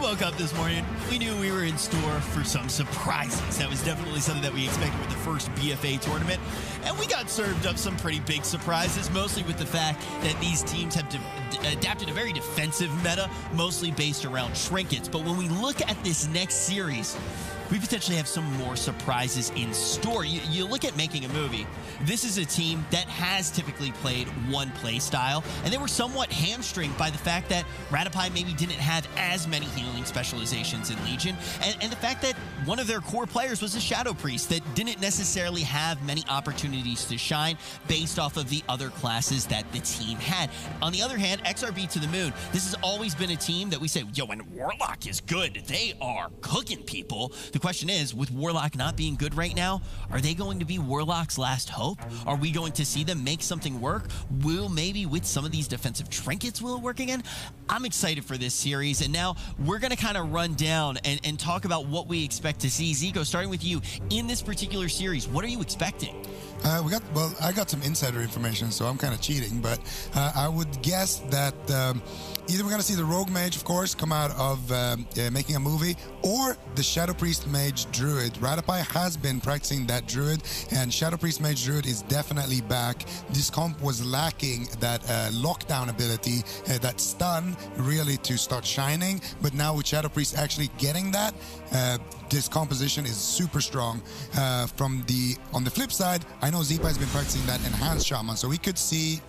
woke up this morning, we knew we were in store for some surprises. That was definitely something that we expected with the first BFA tournament. And we got served up some pretty big surprises, mostly with the fact that these teams have adapted a very defensive meta, mostly based around trinkets. But when we look at this next series, we potentially have some more surprises in store. You look at Making a Movie. This is a team that has typically played one play style, and they were somewhat hamstringed by the fact that Radopi maybe didn't have as many healing specializations in Legion, and the fact that one of their core players was a Shadow Priest that didn't necessarily have many opportunities to shine based off of the other classes that the team had. On the other hand, XRB to the moon, this has always been a team that we say, yo, when Warlock is good, they are cooking people. The question is, with Warlock not being good right now, are they going to be Warlock's last hope? Are we going to see them make something work? Will maybe with some of these defensive trinkets will it work again? I'm excited for this series, and now we're going to kind of run down and talk about what we expect to see. Zico, starting with you, in this particular series, what are you expecting? I got some insider information, so I'm kind of cheating, but I would guess that either we're going to see the Rogue Mage, of course, come out of Making a Movie, or the Shadow Priest Mage Druid. Radopi has been practicing that Druid, and Shadow Priest Mage Druid is definitely back. This comp was lacking that lockdown ability, that stun, really to start shining, but now with Shadow Priest actually getting that, this composition is super strong. On the flip side, I know Zipa has been practicing that enhanced shaman, so we could see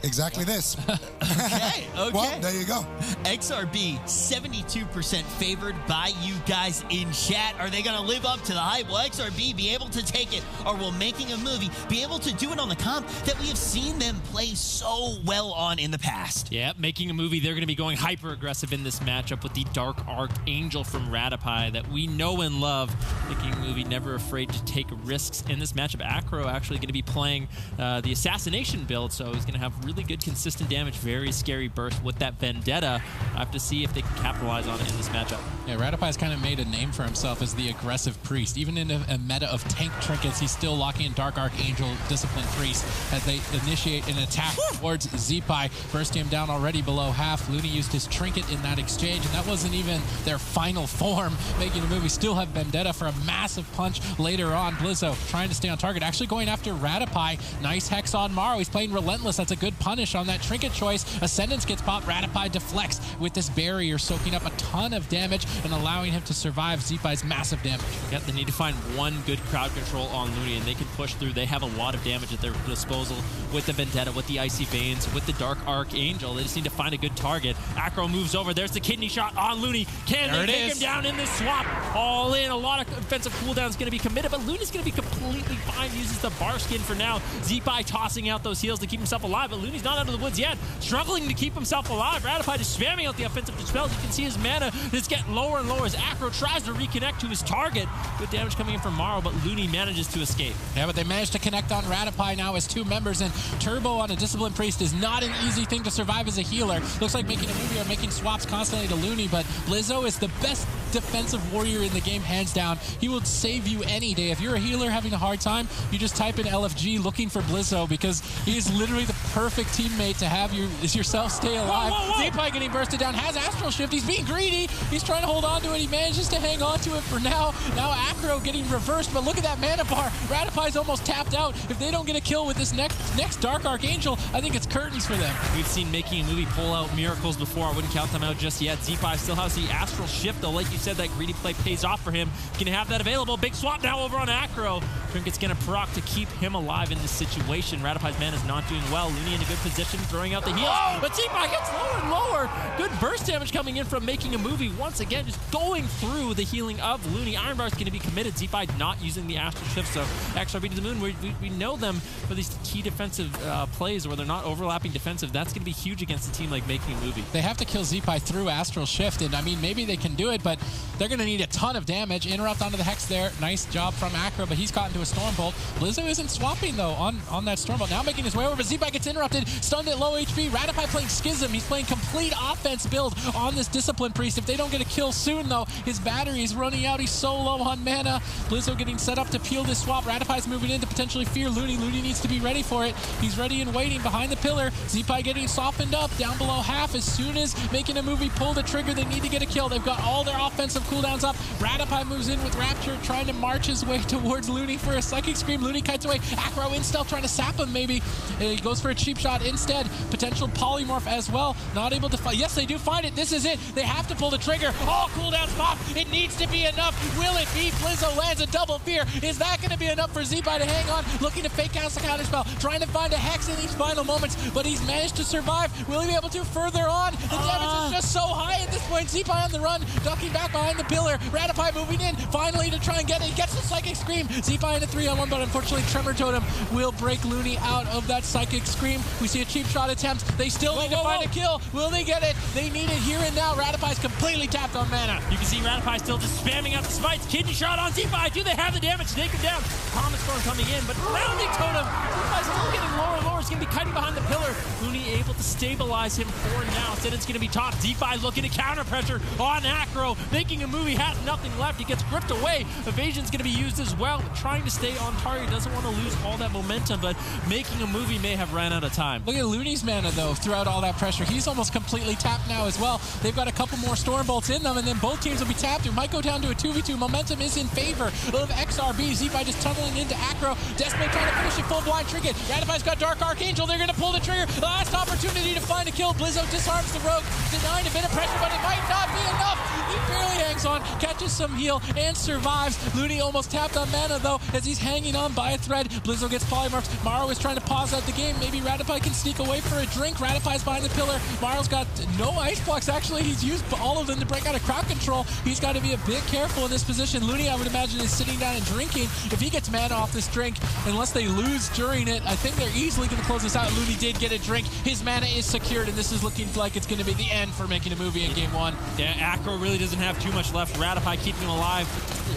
exactly this. Okay. Well, there you go. XRB, 72% favored by you guys in chat. Are they going to live up to the hype? Will XRB be able to take it, or will Making a Movie be able to do it on the comp that we have seen them play so well on in the past? Yeah, Making a Movie, they're going to be going hyper-aggressive in this matchup with the Dark Archangel from Radopi that we know and love. Making a Movie never afraid to take risks in this matchup. Acro actually going to be playing the Assassination build, so he's going to have really good consistent damage, very scary burst with that Vendetta. I have to see if they can capitalize on it in this matchup. Yeah, Radopi's kind of made a name for himself as the aggressive priest. Even in a meta of tank trinkets, he's still locking in Dark Archangel, Disciplined Priest as they initiate an attack towards Zipai. Bursting him down already below half. Looney used his trinket in that exchange, and that wasn't even their final form. Making a Movie still have Vendetta for a massive punch later on. Blizzo trying to stay on target, actually going after Radopi. Nice Hex on Maro. He's playing Relentless. That's a good punish on that trinket choice. Ascendance gets popped. Radopi deflects with this barrier, soaking up a ton of damage and allowing him to survive Zipai's massive damage. Yeah, they need to find one good crowd control on Looney, and they can push through. They have a lot of damage at their disposal with the Vendetta, with the Icy Veins, with the Dark Archangel. They just need to find a good target. Acro moves over. There's the kidney shot on Looney. Can they take him down in this swap? All in. A lot of offensive cooldown is going to be committed, but Looney's going to be completely fine. Uses the bar skin for now. Zipai tossing out those heals to keep himself alive, but Looney's not out of the woods yet. Struggling to keep himself alive. Radopi just spamming out the offensive dispels. You can see his mana is getting lower and lower as Acro tries to reconnect to his target. Good damage coming in from Maro, but Looney manages to escape. Yeah, but they managed to connect on Radopi now as two members, and Turbo on a Disciplined Priest is not an easy thing to survive as a healer. Looks like Making a Movie are making swaps constantly to Looney, but Blizzo is the best defensive warrior in the game, hands down. He will save you any day. If you're a healer having a hard time, you just type in LFG looking for Blizzo, because he is literally the perfect teammate to have yourself stay alive. Zipai getting bursted down, has Astral Shift. He's being greedy. He's trying to hold on to it. He manages to hang on to it for now. Now Acro getting reversed, but look at that mana bar. Radopi's almost tapped out. If they don't get a kill with this next Dark Archangel, I think it's curtains for them. We've seen Making a Movie pull out miracles before. I wouldn't count them out just yet. Zipai still has the Astral Shift, though. Like you said, that greedy play pays off for him. Gonna have that available. Big swap now over on Acro. Trinket's gonna proc to keep him alive in this situation. Radopi's mana is not doing well. Looney in a good position, throwing out the heals. But Zipai gets lower and lower. Good burst damage coming in from Making a Movie. Once again, just going through the healing of Looney. Iron Bar's gonna be committed. Zipai not using the Astral Shift, so XRB to the moon. We know them for these key defensive plays where they're not overlapping defensive. That's gonna be huge against a team like Making a Movie. They have to kill Zipai through Astral Shift, and I mean, maybe they can do it, but they're gonna need a ton of damage. Interrupt onto the Hex there. Nice job from Acro, but he's caught into a Stormbolt. Blizzo isn't swapping, though, on that Stormbolt. Now making his way over, but Zipai gets interrupted. Stunned at low HP. Radopi playing Schism. He's playing complete complete offense build on this Discipline Priest. If they don't get a kill soon, though, his battery is running out. He's so low on mana. Blizzo getting set up to peel this swap. Ratapai's moving in to potentially fear Looney. Looney needs to be ready for it. He's ready and waiting behind the pillar. Zeepai getting softened up down below half. As soon as making a movie pull the trigger, they need to get a kill. They've got all their offensive cooldowns up. Ratapai moves in with Rapture, trying to march his way towards Looney for a Psychic Scream. Looney kites away. Acro in stealth, trying to sap him maybe. He goes for a cheap shot instead. Potential polymorph as well. Not able to find. Yes, they do find it. This is it. They have to pull the trigger. All cooldowns pop. It needs to be enough. Will it be? Blizzo lands a double fear. Is that going to be enough for Zeepai to hang on? Looking to fake out the counterspell. Trying to find a hex in these final moments, but he's managed to survive. Will he be able to further on? The damage is just so high at this point. Zeepai on the run, ducking back behind the pillar. Ratapai moving in, finally to try and get it. He gets the Psychic Scream. Zeepai in a 3-on-1, but unfortunately Tremor Totem will break Looney out of that Psychic Scream. We see a cheap shot attempt. They still need to find a kill. Will they get it? They need it here and now. Ratapai's completely tapped on mana. You can see Ratapai still just spamming out the smites. Kidney shot on Zeepai. Do they have the damage to take him down? Comet Storm coming in, but rounding Totem. Zeepai's still getting lower and lower. He's going to be kiting behind the pillar. Looney able to stabilize him for now. Instead, it's going to be top. Zeepai looking to counter pressure on Acro, making a move. He has nothing left. He gets gripped away. Evasion's going to be used as well. Trying to stay on target. Doesn't want to lose all that momentum, but making a move, he may have ran out of time. Look at Looney's mana, though, throughout all that pressure. He's almost completely tapped now as well. They've got a couple more Storm Bolts in them, and then both teams will be tapped. It might go down to a 2v2. Momentum is in favor of XRB. Zeepai just tunneling into Acro. Desmond trying to finish it full blind trinket. Ratapai's got Dark Archangel. They're going to pull the trigger. Last opportunity to find a kill. Blizzo disarms the rogue, denying a bit of pressure, but it might not be enough. He barely hangs on, catches some heal, and survives. Looney almost tapped on mana, though, as he's hanging on by a thread. Blizzo gets polymorphed. Maro is trying to pause out the game. Maybe Ratapai can sneak away for a drink. Ratapai's behind the pillar. Maro's got no ice blocks. Actually, he's used all of them to break out of crowd control. He's got to be a bit careful in this position. Looney, I would imagine, is sitting down and drinking. If he gets mana off this drink, unless they lose during it, I think they're easily going to close this out. Looney did get a drink. His mana is secured, and this is looking like it's going to be the end for making a movie in game one. Yeah, Acro really doesn't have too much left. Ratapai keeping him alive.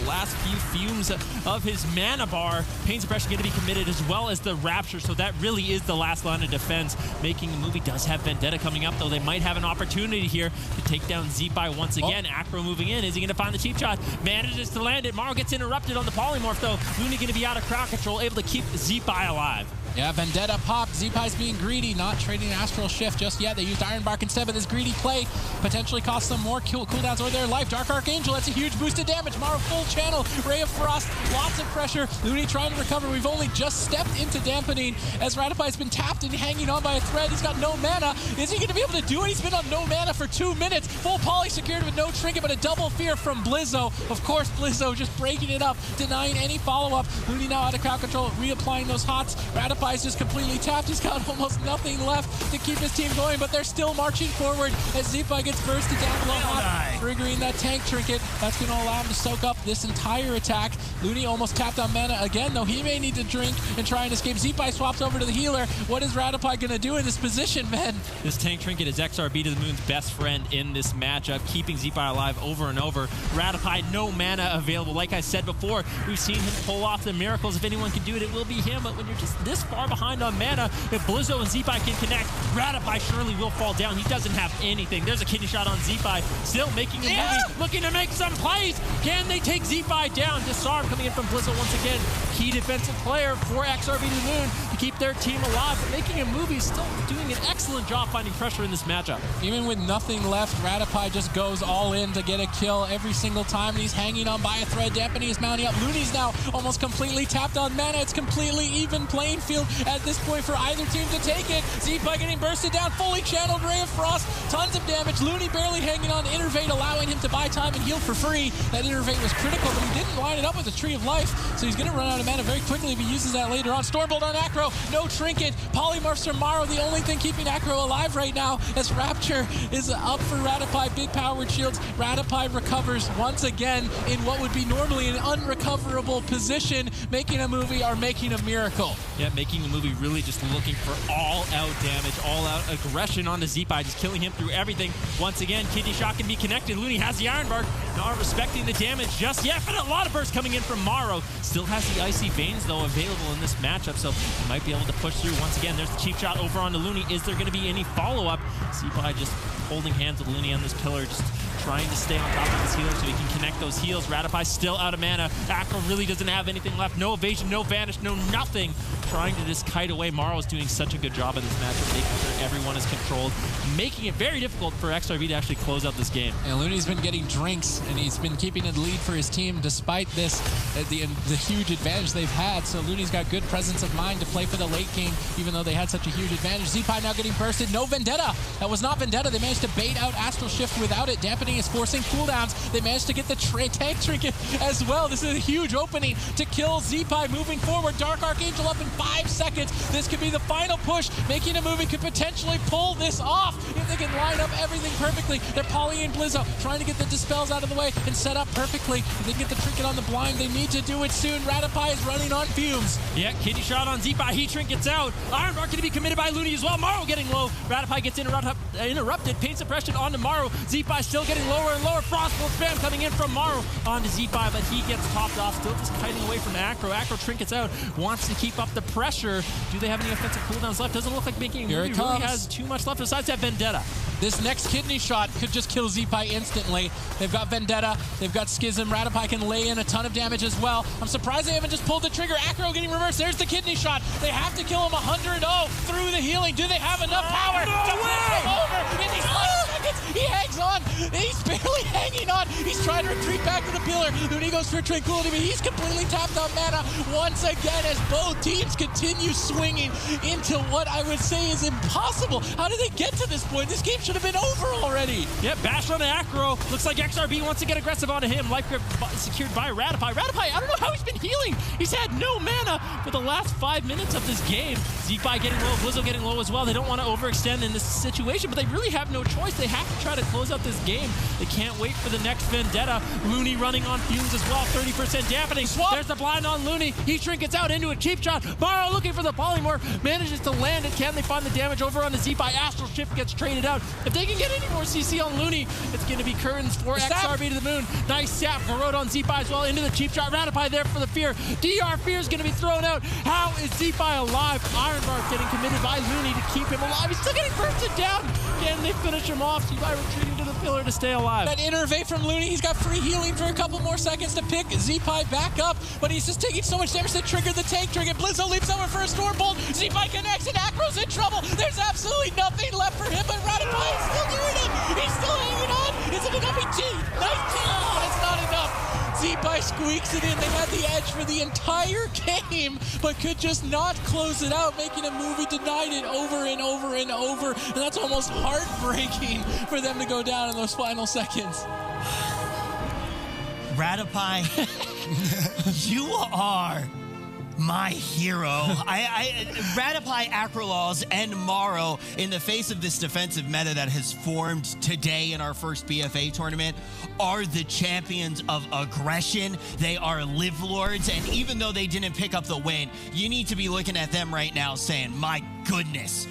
The last few fumes of his mana bar. Pain Suppression going to be committed, as well as the Rapture, so that really is the last line of defense. Making the movie does have Vendetta coming up, though. They might have an opportunity here to take down Zeepai once again. Acro moving in. Is he going to find the cheap shot? Manages to land it. Maro gets interrupted on the polymorph, though. Looney going to be out of crowd control, able to keep Zeepai alive. Yeah, Vendetta popped. Zeepai's being greedy, not trading Astral Shift just yet. They used Iron Bark instead, but this greedy play potentially costs them more cooldowns or their life. Dark Archangel, that's a huge boost of damage. Maro full channel. Ray of Frost, lots of pressure. Looney trying to recover. We've only just stepped into dampening as Ratapai's been tapped and hanging on by a thread. He's got no mana. Is he going to be able to do it? He's been on no mana for 2 minutes. Full poly secured with no trinket, but a double fear from Blizzo. Of course, Blizzo just breaking it up, denying any follow-up. Looney now out of crowd control, reapplying those hots. Ratapai's just completely tapped. He's got almost nothing left to keep his team going, but they're still marching forward as Zeepai gets bursted down below hot, triggering that tank trinket. That's going to allow him to soak up this entire attack. Looney almost tapped on mana again, though. He may need to drink and try and escape. Zeepai swaps over to the healer. What is Ratapai going to do in this position, man? This tank trinket is XRB to the Moon's best friend in this matchup, keeping Zeepai alive over and over. Ratapai, no mana available. Like I said before, we've seen him pull off the miracles. If anyone can do it, it will be him. But when you're just this far behind on mana, if Blizzo and Zeepai can connect, Ratapai surely will fall down. He doesn't have anything. There's a kidney shot on Zeepai, still making a movie, looking to make some plays. Can they take Zeepai down? Disarm coming in from Blizzo once again. Key defensive player for XRB to the Moon to keep their team alive, but making a movie, still doing an excellent job finding pressure in this matchup. Even with nothing left, Ratapai just goes all in to get a kill every single time, and he's hanging on by a thread, dampening his mounting up. Looney's now almost completely tapped on mana. It's completely even playing field at this point for either team to take it. Zeepai getting bursted down, fully channeled Ray of Frost, tons of damage. Looney barely hanging on. Innervate allowing him to buy time and heal for free. That Innervate was critical, but he didn't line it up with the Tree of Life, so he's going to run out of mana very quickly if he uses that later on. Stormbolt on Acro, no trinket. Polymorphs from Maro, the only thing keeping Acro alive right now, as Rapture is up for Ratapai. Big powered shields. Ratapai recovers once again in what would be normally an unrecoverable position. Making a movie or making a miracle. Yeah, making a movie, really just looking for all-out damage, all-out aggression on the Zeepai, just killing him through everything. Once again, kidney shot can be connected. Looney has the Iron Bark, not respecting the damage just yet, but a lot of bursts coming in from Maro. Still has the Icy Veins, though, available in this matchup, so he might be able to push through. Once again, there's the cheap shot over onto Looney. Is there going to be any follow-up? Zeepai just holding hands with Looney on this pillar, just trying to stay on top of his healer so he can connect those heals. Radopi still out of mana. Acro really doesn't have anything left. No evasion, no vanish, no nothing. Trying to just kite away. Morrow's doing such a good job in this matchup, making sure everyone is controlled, making it very difficult for XRB to actually close out this game. And Looney's been getting drinks, and he's been keeping the lead for his team despite this, the huge advantage they've had. So Looney's got good presence of mind to play for the late game, even though they had such a huge advantage. Zeepai now getting bursted. No Vendetta. That was not Vendetta. They managed to bait out Astral Shift without it, dampening his forcing cooldowns. They managed to get the tank trinket as well. This is a huge opening to kill Zeepai moving forward. Dark Archangel up in 5 seconds. This could be the final push. Making a movie could potentially pull this off if they can line up everything perfectly. They're Polly and Blizzo trying to get the dispels out of the way and set up perfectly. If they can get the trinket on the blind, they need to do it soon. Radopi is running on fumes. Yeah, kidney shot on Zeepai. He trinkets out. Ironbark going to be committed by Looney as well. Morrow getting low. Radopi gets interrupted. Pain suppression onto Morrow. Zeepai still getting lower and lower. Frostbolt spam coming in from Morrow onto Zeepai, but he gets topped off. Still just kiting away from Acro. Acro trinkets out. Wants to keep up the pressure. Do they have any offensive cooldowns left? Doesn't look like making Here it really comes. has too much left besides that Vendetta. This next kidney shot could just kill Zeepai instantly. They've got Vendetta, they've got Schism. Radopi can lay in a ton of damage as well. I'm surprised they haven't just pulled the trigger. Acro getting reversed. There's the kidney shot. They have to kill him 100-0 through the healing. Do they have enough power to push him over in these last seconds? He hangs on. He's barely hanging on. He's trying to retreat back to the pillar. Looney goes for tranquility, but he's completely tapped on mana once again as both teams continue swinging into what I would say is impossible. How did they get to this point? This game should have been over already. Yep, bash on Acro. Looks like XRB wants to get aggressive onto him. Life grip secured by Radopi. Radopi, I don't know how he's been healing. He's had no mana for the last 5 minutes of this game. Zeepai getting low, Blizzo getting low as well. They don't want to overextend in this situation, but they really have no choice. They have to try to close out this game. They can't wait for the next Vendetta. Looney running on fumes as well. 30% dampening. Swap. There's the blind on Looney. He trinkets out into a cheap shot. Morrow looking for the polymorph. Manages to land it. Can they find the damage over on the Zeepai? Astral Shift gets traded out. If they can get any more CC on Looney, it's going to be curtains for XRB to the moon. Nice sap. Garrote on Zeepai as well. Into the cheap shot. Radopi there for the fear. DR Fear is going to be thrown out. How is Zeepai alive? Ironbark getting committed by Looney to keep him alive. He's still getting bursted down. Can they finish him off? Zeepai retreating to the pillar to stay alive. That intervade from Looney, he's got free healing for a couple more seconds to pick Zeepai back up, but he's just taking so much damage that triggered the tank trigger. Blizzo leaps over for a storm bolt. Zeepai connects and Acro's in trouble. There's absolutely nothing left for him, but Radopi is still doing it. He's still hanging on. Is it enough? Nice team, but it's not enough. Zeepai squeaks it in. They had the edge for the entire game, but could just not close it out, making a movie denied it over and over and over, and that's almost heartbreaking for them to go down in those final seconds. Radopi, you are my hero. Radopi, Acrolaws, and Morrow, in the face of this defensive meta that has formed today in our first BFA tournament, are the champions of aggression. They are live lords, and even though they didn't pick up the win, you need to be looking at them right now saying, my goodness,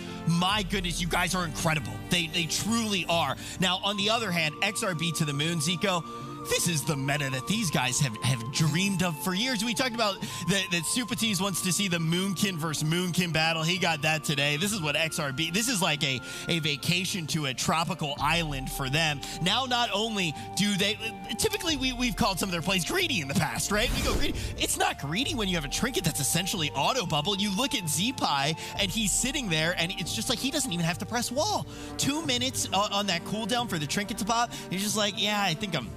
you guys are incredible. They truly are. Now, on the other hand, XRB to the moon, Zico, this is the meta that these guys have dreamed of for years. We talked about that Supatis wants to see the Moonkin versus Moonkin battle. He got that today. This is what XRB, this is like a vacation to a tropical island for them. Now, not only do they, typically we've called some of their plays greedy in the past, right? We go greedy. It's not greedy when you have a trinket that's essentially auto bubble. You look at Zeepai and he's sitting there and it's just like he doesn't even have to press wall. 2 minutes on that cooldown for the trinket to pop. He's just like, yeah, I think I'm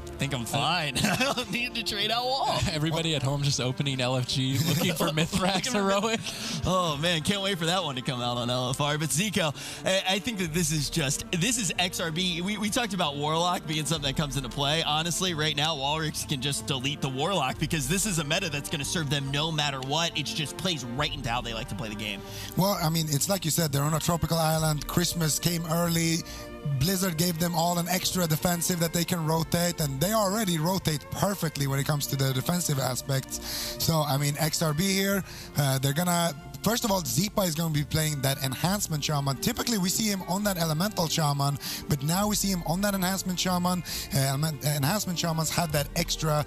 fine. I don't need to trade out wall. Everybody at home just opening LFG, looking for Mithrax heroic. Oh man, can't wait for that one to come out on LFR. But Zico, I think that this is XRB. We talked about Warlock being something that comes into play. Honestly, right now, Walrix can just delete the Warlock because this is a meta that's going to serve them no matter what. It just plays right into how they like to play the game. Well, I mean, it's like you said, they're on a tropical island. Christmas came early. Blizzard gave them all an extra defensive that they can rotate, and they already rotate perfectly when it comes to the defensive aspects. So, I mean, XRB here, they're gonna... First of all, Zeepai is going to be playing that Enhancement Shaman. Typically, we see him on that Elemental Shaman, but now we see him on that Enhancement Shaman. Enhancement Shamans have that extra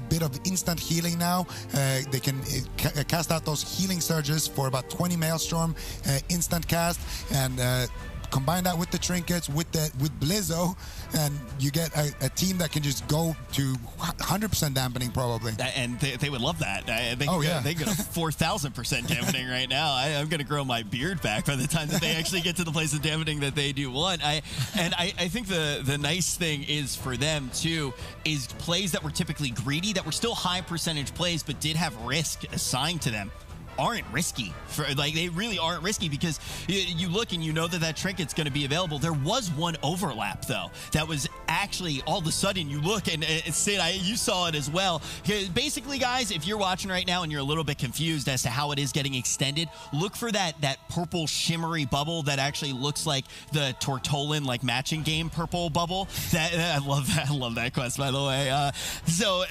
bit of instant healing now. They can cast out those healing surges for about 20 Maelstrom instant cast, and combine that with the trinkets, with Blizzo, and you get a team that can just go to 100% dampening probably. And they would love that. They get a 4,000% dampening right now. I'm going to grow my beard back by the time that they actually get to the place of dampening that they do want. I think the nice thing is for them too is plays that were typically greedy, that were still high percentage plays, but did have risk assigned to them, aren't risky. They really aren't risky, because you look and you know that trinket's going to be available. There was one overlap though that was actually, all of a sudden you look and Sid, you saw it as well. Basically, guys, if you're watching right now and you're a little bit confused as to how it is getting extended, look for that purple shimmery bubble that actually looks like the Tortolin matching game purple bubble. I love that. I love that quest, by the way. So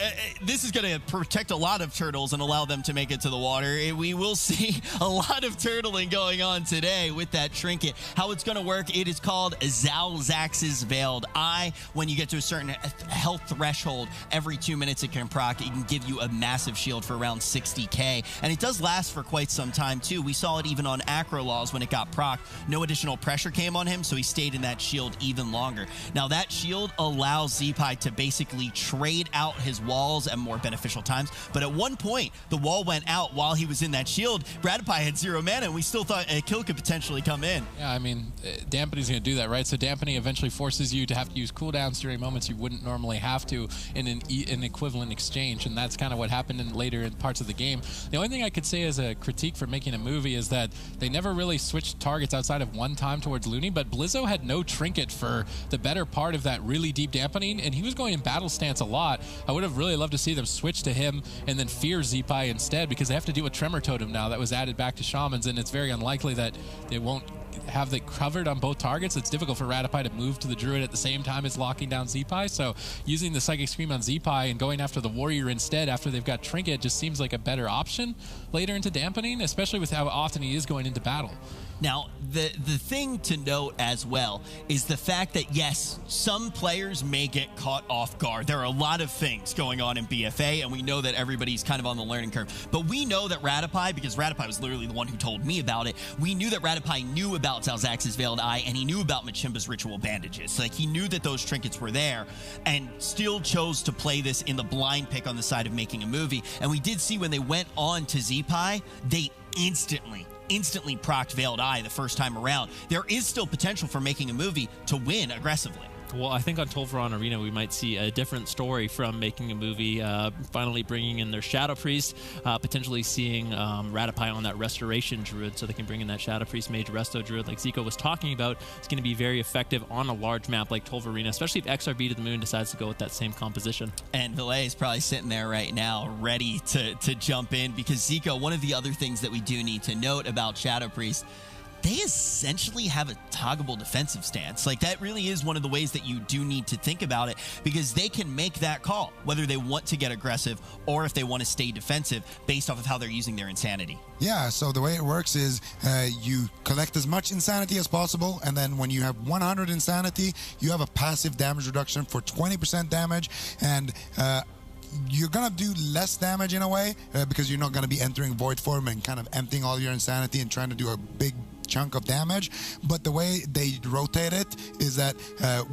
this is going to protect a lot of turtles and allow them to make it to the water. We will see a lot of turtling going on today with that trinket. How it's going to work, it is called Zalzax's Veiled Eye. When you get to a certain health threshold, every 2 minutes it can proc. It can give you a massive shield for around 60k, and it does last for quite some time too. We saw it even on Acrolaws when it got proc. No additional pressure came on him, so he stayed in that shield even longer. Now that shield allows Zeepai to basically trade out his walls at more beneficial times, but at one point the wall went out while he was in that shield. Radopi had 0 mana, and we still thought a kill could potentially come in. Yeah, I mean, dampening's going to do that, right? So dampening eventually forces you to have to use cooldowns during moments you wouldn't normally have to in an equivalent exchange, and that's kind of what happened later in parts of the game. The only thing I could say as a critique for making a movie is that they never really switched targets outside of one time towards Looney, but Blizzo had no trinket for the better part of that really deep dampening, and he was going in battle stance a lot. I would have really loved to see them switch to him and then fear Zeepai instead, because they have to deal with Tremor Totem now that was added back to Shamans, and it's very unlikely that they won't have it covered on both targets. It's difficult for Radopi to move to the Druid at the same time as locking down Zeepai, so using the Psychic Scream on Zeepai and going after the Warrior instead after they've got Trinket just seems like a better option later into dampening, especially with how often he is going into battle. Now, the thing to note as well is the fact that, yes, some players may get caught off guard. There are a lot of things going on in BFA, and we know that everybody's kind of on the learning curve. But we know that Radopi, because Radopi was literally the one who told me about it, we knew that Radopi knew about Zalzax's Veiled Eye, and he knew about Machimba's Ritual Bandages. He knew that those trinkets were there, and still chose to play this in the blind pick on the side of making a movie. And we did see when they went on to Zeepai, they instantly procced Veiled Eye the first time around. There is still potential for making a movie to win aggressively. Well, I think on Tolvaron Arena we might see a different story from making a movie, finally bringing in their Shadow Priest, potentially seeing Radopi on that Restoration Druid so they can bring in that Shadow Priest Mage Resto Druid like Zico was talking about. It's going to be very effective on a large map like Tolvarena, especially if XRB to the Moon decides to go with that same composition. And Valet is probably sitting there right now ready to jump in, because Zico, one of the other things that we do need to note about Shadow Priest, they essentially have a toggable defensive stance. That really is one of the ways that you do need to think about it, because they can make that call, whether they want to get aggressive or if they want to stay defensive based off of how they're using their insanity. Yeah, so the way it works is you collect as much insanity as possible, and then when you have 100 insanity, you have a passive damage reduction for 20% damage, and you're gonna do less damage in a way because you're not gonna be entering void form and kind of emptying all your insanity and trying to do a big chunk of damage. But the way they rotate it is that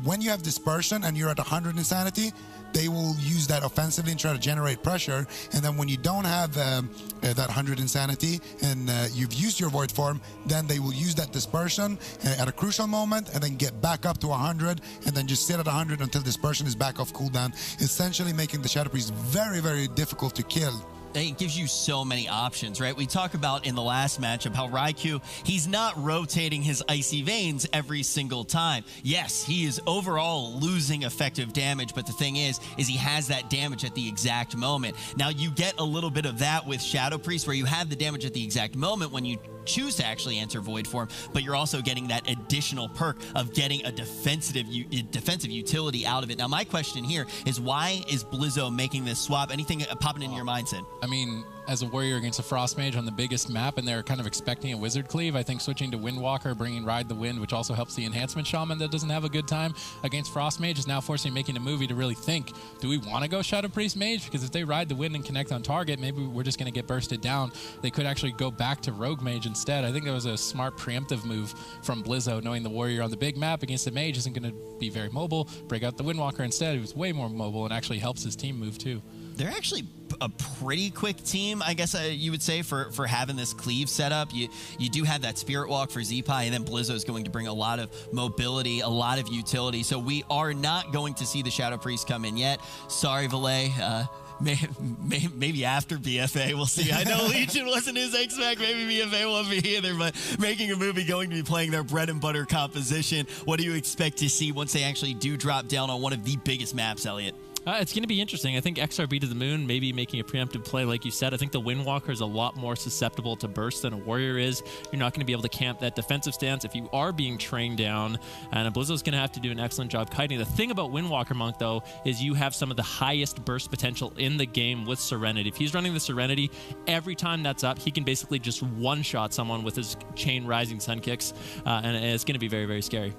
when you have dispersion and you're at 100 insanity, they will use that offensively and try to generate pressure. And then when you don't have that 100 insanity and you've used your void form, then they will use that dispersion at a crucial moment and then get back up to 100 and then just sit at 100 until dispersion is back off cooldown, essentially making the Shadow Priest very, very difficult to kill. It gives you so many options, right? We talk about in the last matchup how Raikou, he's not rotating his Icy Veins every single time. Yes, he is overall losing effective damage, but the thing is he has that damage at the exact moment. Now, you get a little bit of that with Shadow Priest, where you have the damage at the exact moment when you choose to actually enter void form, but you're also getting that additional perk of getting a defensive utility out of it. Now, my question here is, why is Blizzo making this swap? Anything popping into your mind, Sid? I mean, as a warrior against a Frost Mage on the biggest map, and they're kind of expecting a Wizard Cleave. I think switching to Windwalker, bringing Ride the Wind, which also helps the Enhancement Shaman that doesn't have a good time against Frost Mage, is now forcing Making a Movie to really think, do we want to go Shadow Priest Mage? Because if they Ride the Wind and connect on target, maybe we're just going to get bursted down. They could actually go back to Rogue Mage instead. I think that was a smart preemptive move from Blizzo, knowing the warrior on the big map against the mage isn't going to be very mobile. Break out the Windwalker instead, who's way more mobile and actually helps his team move too. They're actually a pretty quick team, I guess you would say, for having this cleave set up. You do have that Spirit Walk for Zeepai, and then Blizzo is going to bring a lot of mobility, a lot of utility. So we are not going to see the Shadow Priest come in yet. Sorry, Valet. Maybe after BFA, we'll see. I know Legion wasn't his X-Mac. Maybe BFA won't be either, but Making a Movie going to be playing their bread and butter composition. What do you expect to see once they actually do drop down on one of the biggest maps, Elliot? It's going to be interesting. I think XRB to the moon, maybe making a preemptive play, like you said. I think the Windwalker is a lot more susceptible to burst than a Warrior is. You're not going to be able to camp that defensive stance if you are being trained down, and Blizzo's going to have to do an excellent job kiting. The thing about Windwalker Monk, though, is you have some of the highest burst potential in the game with Serenity. If he's running the Serenity, every time that's up, he can basically just one-shot someone with his chain Rising Sun kicks, and it's going to be very, very scary.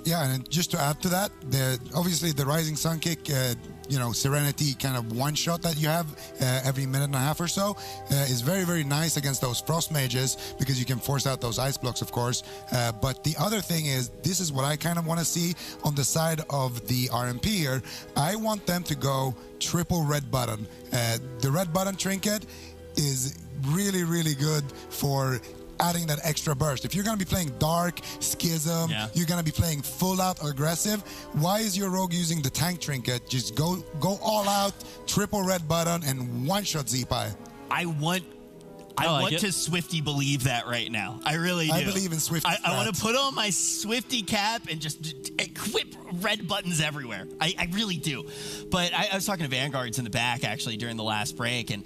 Yeah, and just to add to that, obviously the Rising Sun Kick, Serenity kind of one-shot that you have every minute and a half or so is very, very nice against those Frost Mages because you can force out those ice blocks, of course. But the other thing is, this is what I kind of want to see on the side of the RMP here. I want them to go triple red button. The red button trinket is really, really good for adding that extra burst. If you're going to be playing Dark, Schism, you're going to be playing full out aggressive, why is your rogue using the tank trinket? Just go all out, triple red button, and one-shot Zeepai. I want to Swifty believe that right now. I really do. I believe in Swifty. I want to put on my Swifty cap and just equip red buttons everywhere. I really do. But I was talking to Vanguards in the back, actually, during the last break, and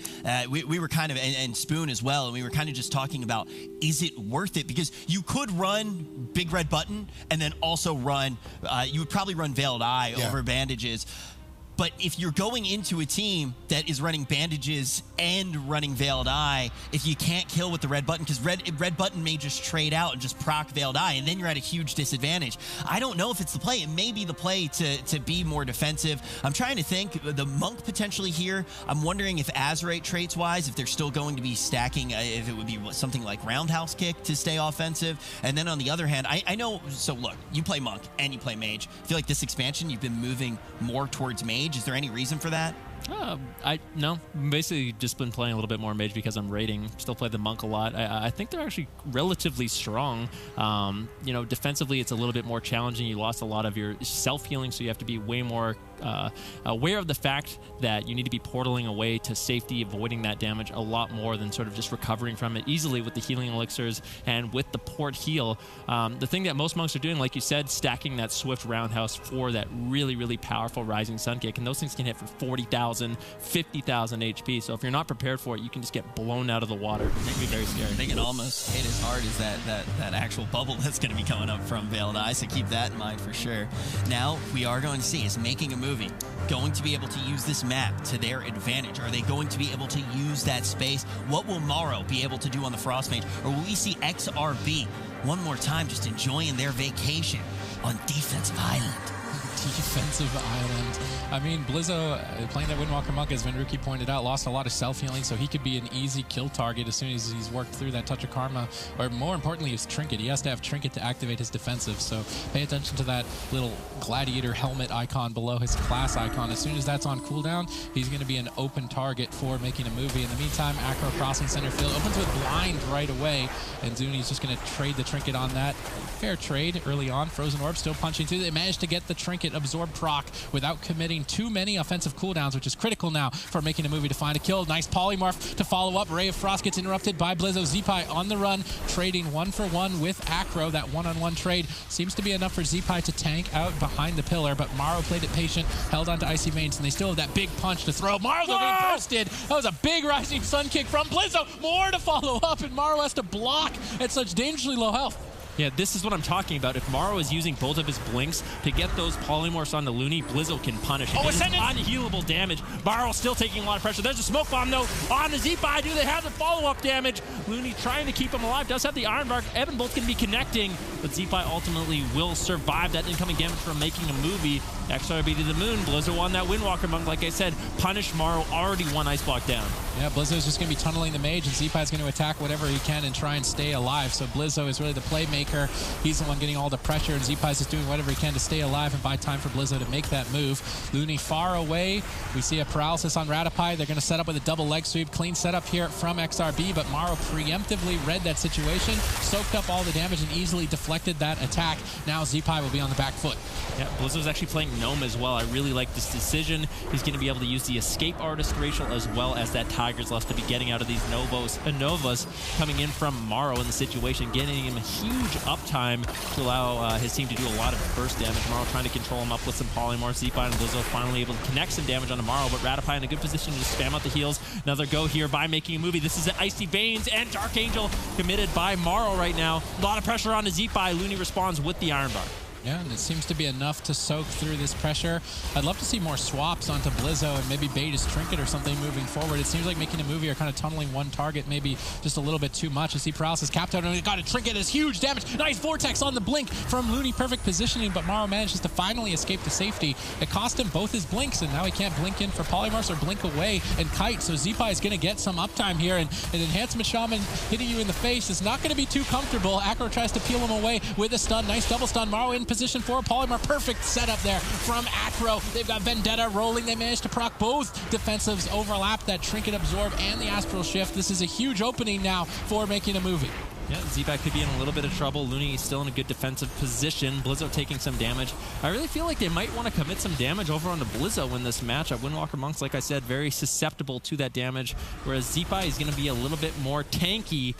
we were kind of, and Spoon as well, and we were kind of just talking about, is it worth it? Because you could run big red button and then also run, you would probably run Veiled Eye over bandages. But if you're going into a team that is running bandages and running Veiled Eye, if you can't kill with the red button, because red button may just trade out and just proc Veiled Eye, and then you're at a huge disadvantage. I don't know if it's the play. It may be the play to be more defensive. I'm trying to think. The Monk potentially here. I'm wondering if Azerite traits-wise, if they're still going to be stacking, if it would be something like Roundhouse Kick to stay offensive. And then on the other hand, I know, so look, you play Monk and you play Mage. I feel like this expansion, you've been moving more towards Mage. Is there any reason for that? No. Basically, just been playing a little bit more Mage because I'm raiding. Still play the Monk a lot. I think they're actually relatively strong. Defensively, it's a little bit more challenging. You lost a lot of your self-healing, so you have to be way more aware of the fact that you need to be portaling away to safety, avoiding that damage a lot more than sort of just recovering from it easily with the healing elixirs and with the port heal. The thing that most monks are doing, like you said, stacking that Swift Roundhouse for that really, really powerful Rising Sun Kick, and those things can hit for 40,000, 50,000 HP. So if you're not prepared for it, you can just get blown out of the water. It can be very scary. I think it almost hit as hard as that actual bubble that's going to be coming up from Veiled Eye, so keep that in mind for sure. Now, we are going to see, is Making a Movie going to be able to use this map to their advantage? Are they going to be able to use that space? What will Morrow be able to do on the Frost Mage? Or will we see XRB one more time just enjoying their vacation on Defensive Island? Defensive Island. I mean, Blizzo, playing that Windwalker Monk, as Venruki pointed out, lost a lot of self-healing, so he could be an easy kill target as soon as he's worked through that Touch of Karma, or more importantly, his Trinket. He has to have Trinket to activate his defensive, so pay attention to that little gladiator helmet icon below his class icon. As soon as that's on cooldown, he's going to be an open target for Making a Movie. In the meantime, Acro crossing center field, opens with Blind right away, and Zuni's just going to trade the Trinket on that. Fair trade early on. Frozen Orb still punching through. They managed to get the Trinket Absorb proc without committing too many offensive cooldowns, which is critical now for Making a Movie to find a kill. Nice polymorph to follow up. Ray of Frost gets interrupted by Blizzo. Zeepai on the run, trading 1-for-1 with Acro. That one-on-one trade seems to be enough for Zeepai to tank out behind the pillar, but Morrow played it patient, held on to Icy Veins, and they still have that big punch to throw. Morrow's getting bursted. That was a big Rising Sun Kick from Blizzo. More to follow up, and Morrow has to block at such dangerously low health. Yeah, this is what I'm talking about. If Morrow is using both of his blinks to get those polymorphs onto Looney, Blizzo can punish him. Oh, it is Ascendant! unhealable damage. Morrow still taking a lot of pressure. There's a smoke bomb, though, on the Z-Pi. Do they have the follow-up damage? Looney trying to keep him alive. Does have the Iron Bark. Evan Bolt can be connecting, but Z-Pi ultimately will survive that incoming damage from making a movie. XRB to the moon. Blizzo on that Windwalker Monk, like I said. Punish Morrow, already one Ice Block down. Yeah, Blizzo's just going to be tunneling the mage, and Z-Pi's going to attack whatever he can and try and stay alive. So Blizzo is really the playmaker. He's the one getting all the pressure, and Z-Pi's just doing whatever he can to stay alive and buy time for Blizzo to make that move. Looney far away. We see a paralysis on Radopi. They're going to set up with a double leg sweep. Clean setup here from XRB, but Morrow preemptively read that situation, soaked up all the damage, and easily deflected that attack. Now Z-Pi will be on the back foot. Yeah, Blizzo's actually playing Gnome as well. I really like this decision. He's going to be able to use the Escape Artist racial as well as that Tiger's Lust to be getting out of these Novas coming in from Morrow in the situation, getting him a huge uptime to allow his team to do a lot of burst damage. Morrow trying to control him up with some polymorphs. Z-Pi and Blizzo finally able to connect some damage onto Morrow, but Radopi in a good position to spam out the heals. Another go here by making a movie. This is an Icy Veins and Dark Angel committed by Morrow right now. A lot of pressure on the Z-Pi. Looney responds with the Iron Bar. Yeah, and it seems to be enough to soak through this pressure. I'd love to see more swaps onto Blizzo and maybe bait his trinket or something moving forward. It seems like making a movie or kind of tunneling one target maybe just a little bit too much. I see paralysis capped out, and he got a trinket. It's huge damage. Nice vortex on the blink from Looney. Perfect positioning, but Morrow manages to finally escape to safety. It cost him both his blinks, and now he can't blink in for polymorphs or blink away and kite. So Z-Pi is going to get some uptime here, and an Enhancement Shaman hitting you in the face is not going to be too comfortable. Acro tries to peel him away with a stun. Nice double stun. Morrow in position for a polymorph. Perfect setup there from Acro. They've got Vendetta rolling. They managed to proc both defensives, overlap that Trinket Absorb and the Astral Shift. This is a huge opening now for making a movie. Yeah, Z-Pi could be in a little bit of trouble. Looney is still in a good defensive position. Blizzo taking some damage. I really feel like they might want to commit some damage over onto Blizzo in this matchup. Windwalker Monks, like I said, very susceptible to that damage, whereas Z-Pi is going to be a little bit more tanky.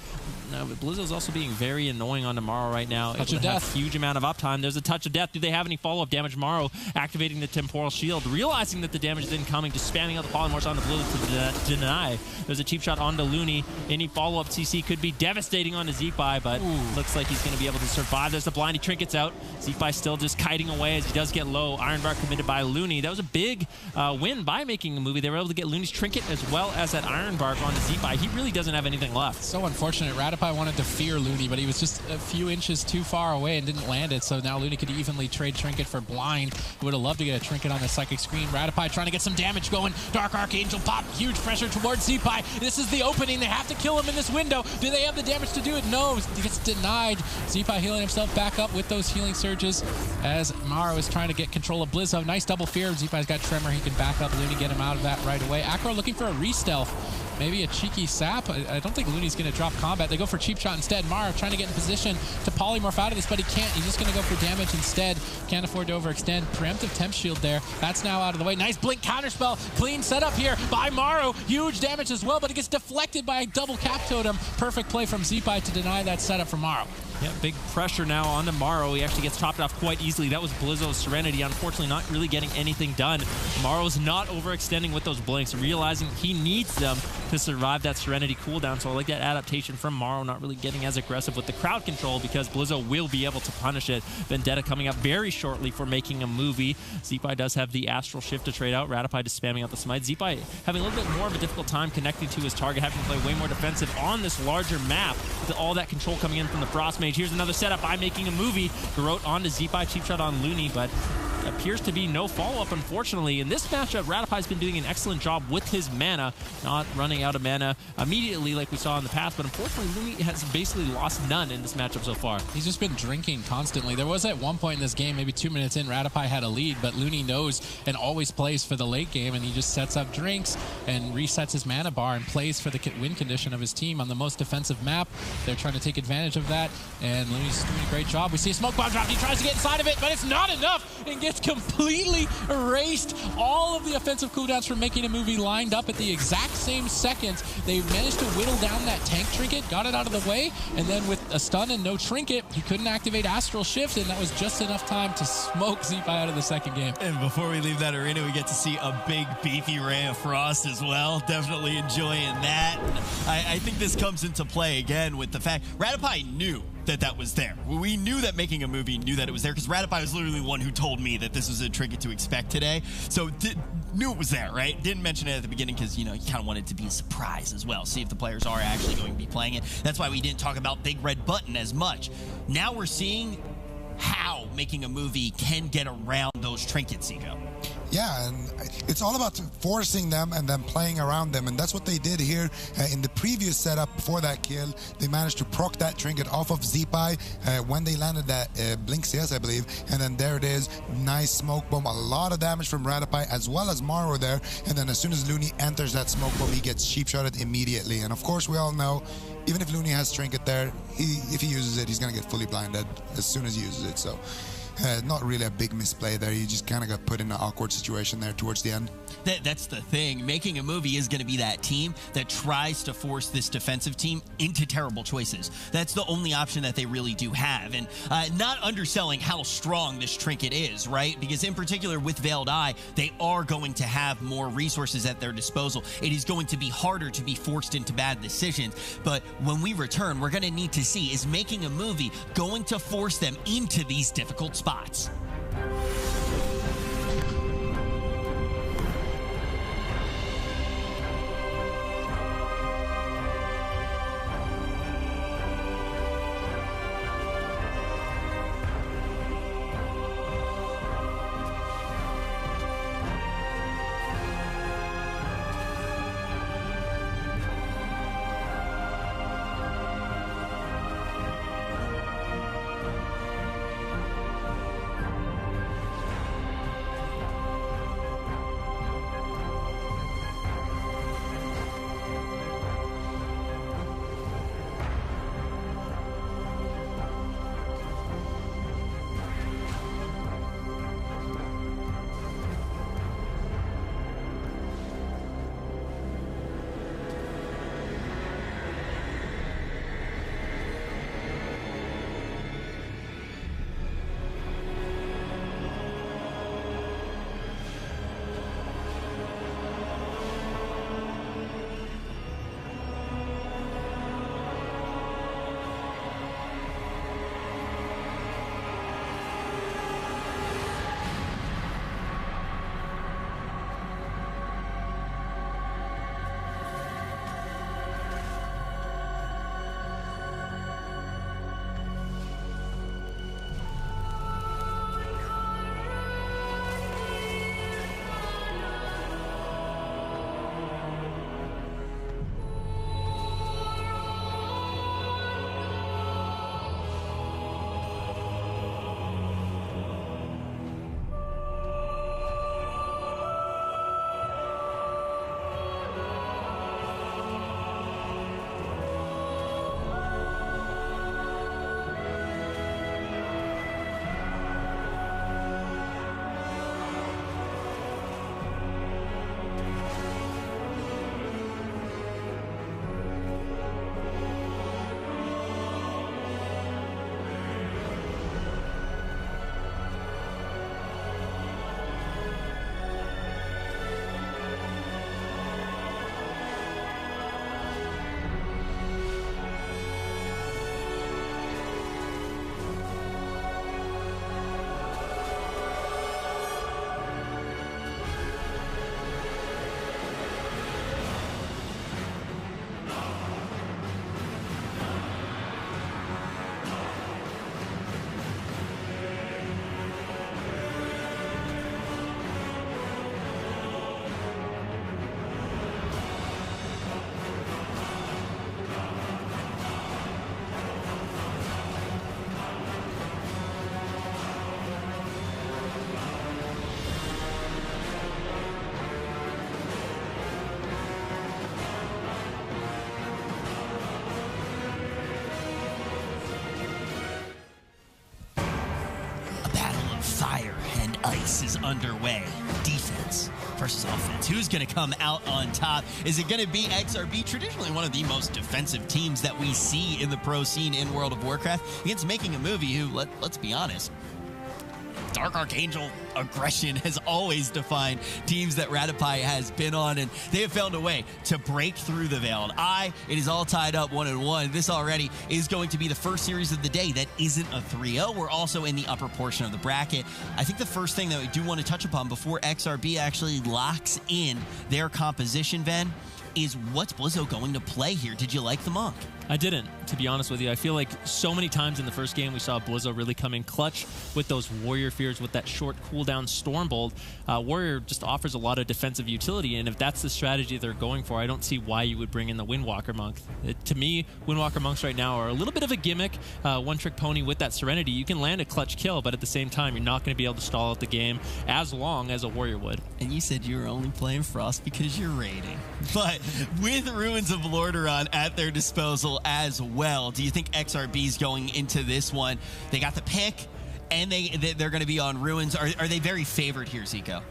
But Blizzo's also being very annoying on Morrow right now. Touch of death. Huge amount of uptime. There's a touch of death. Do they have any follow-up damage? Morrow activating the Temporal Shield, realizing that the damage is incoming, just spamming out the polymorphs on the Blizzo to deny. There's a cheap shot onto Looney. Any follow-up CC could be devastating on the Z-Pi, but looks like he's going to be able to survive. There's the blindy trinkets out. Z-Pi still just kiting away as he does get low. Iron Bar committed by Looney. That was a big win by making a movie. They were able to get Looney's trinket as well as that Iron Bark on the Z-Pi. He really doesn't have anything left. So unfortunate. Radopi wanted to fear Looney, but he was just a few inches too far away and didn't land it. So now Looney could evenly trade trinket for blind. Would have loved to get a trinket on the psychic screen. Radopi trying to get some damage going. Dark Archangel pop. Huge pressure towards Z-Pi. This is the opening. They have to kill him in this window. Do they have the damage to do it? No. He gets denied. Z-Pi healing himself back up with those healing surges as Morrow is trying to get control of Blizzo. Nice double fear. Z-Pi's got Tremor. He can back up Looney, get him out of that right away. Acro looking for a re-stealth. Maybe a cheeky sap. I don't think Looney's going to drop combat. They go for cheap shot instead. Morrow trying to get in position to polymorph out of this, but he can't. He's just going to go for damage instead. Can't afford to overextend. Preemptive temp shield there. That's now out of the way. Nice blink counterspell. Clean setup here by Morrow. Huge damage as well, but it gets deflected by a double cap totem. Perfect play from Z-Pi to deny that setup from Morrow. Yeah, big pressure now on the Morrow. He actually gets topped off quite easily. That was Blizzo's Serenity. Unfortunately, not really getting anything done. Morrow's not overextending with those blinks, realizing he needs them to survive that Serenity cooldown. So I like that adaptation from Morrow, not really getting as aggressive with the crowd control because Blizzo will be able to punish it. Vendetta coming up very shortly for making a movie. Z-Pi does have the Astral Shift to trade out. Radopi just spamming out the Smite. Z-Pi having a little bit more of a difficult time connecting to his target, having to play way more defensive on this larger map with all that control coming in from the Frost Mage. Here's another setup by making a movie. Garrote onto Z-Pi, cheap shot on Looney, but appears to be no follow-up, unfortunately. In this matchup, Radopi's been doing an excellent job with his mana, not running out of mana immediately like we saw in the past, but unfortunately, Looney has basically lost none in this matchup so far. He's just been drinking constantly. There was at one point in this game, maybe 2 minutes in, Radopi had a lead, but Looney knows and always plays for the late game, and he just sets up drinks and resets his mana bar and plays for the win condition of his team on the most defensive map. They're trying to take advantage of that, and Looney's doing a great job. We see a smoke bomb drop. He tries to get inside of it, but it's not enough, and gets completely erased. All of the offensive cooldowns from making a movie lined up at the exact same second. They managed to whittle down that tank trinket, got it out of the way, and then with a stun and no trinket, he couldn't activate Astral Shift, and that was just enough time to smoke Z-Pi out of the second game. And before we leave that arena, we get to see a big, beefy Ray of Frost as well. Definitely enjoying that. I think this comes into play again with the fact Radopi knew that was there. We knew that Making a Movie knew that it was there because Ratipai was literally the one who told me that this was a trinket to expect today. So knew it was there, right? Didn't mention it at the beginning because, you kind of wanted it to be a surprise as well. See if the players are actually going to be playing it. That's why we didn't talk about Big Red Button as much. Now we're seeing how Making a Movie can get around those trinkets, Zico. Yeah, and it's all about forcing them and then playing around them, and that's what they did here in the previous setup before that kill. They managed to proc that trinket off of Zipai when they landed that Blink CS, I believe, and then there it is. Nice smoke bomb, a lot of damage from Ratipai as well as Maro there, and then as soon as Looney enters that smoke bomb, he gets sheep-shotted immediately. And of course, we all know, even if Looney has trinket there, if he uses it, he's going to get fully blinded as soon as he uses it. So not really a big misplay there. You just kind of got put in an awkward situation there towards the end. That's the thing. Making a Movie is going to be that team that tries to force this defensive team into terrible choices. That's the only option that they really do have. And not underselling how strong this trinket is, right? Because in particular with Veiled Eye, they are going to have more resources at their disposal. It is going to be harder to be forced into bad decisions. But when we return, we're going to need to see, is Making a Movie going to force them into these difficult spots? Ice is underway. Defense versus offense. Who's going to come out on top? Is it going to be XRB, traditionally one of the most defensive teams that we see in the pro scene in World of Warcraft, against Making a Movie who, let's be honest, Dark Archangel, aggression has always defined teams that Radopai has been on, and they have found a way to break through the veil. And it is all tied up 1-1. This already is going to be the first series of the day that isn't a 3-0. We're also in the upper portion of the bracket. I think the first thing that we do want to touch upon before XRB actually locks in their composition, Ben, is what's Blizzo going to play here? Did you like the Monk? I didn't, to be honest with you. I feel like so many times in the first game we saw Blizzo really come in clutch with those Warrior Fears, with that short cooldown Stormbolt. Warrior just offers a lot of defensive utility, and if that's the strategy they're going for, I don't see why you would bring in the Windwalker Monk. To me, Windwalker Monks right now are a little bit of a gimmick, one-trick pony with that Serenity. You can land a clutch kill, but at the same time, you're not going to be able to stall out the game as long as a Warrior would. And you said you were only playing Frost because you're raiding. But with Ruins of Lordaeron at their disposal as well, do you think XRB's going into this one? They got the pick, and they're going to be on Ruins. Are they very favored here, Zico?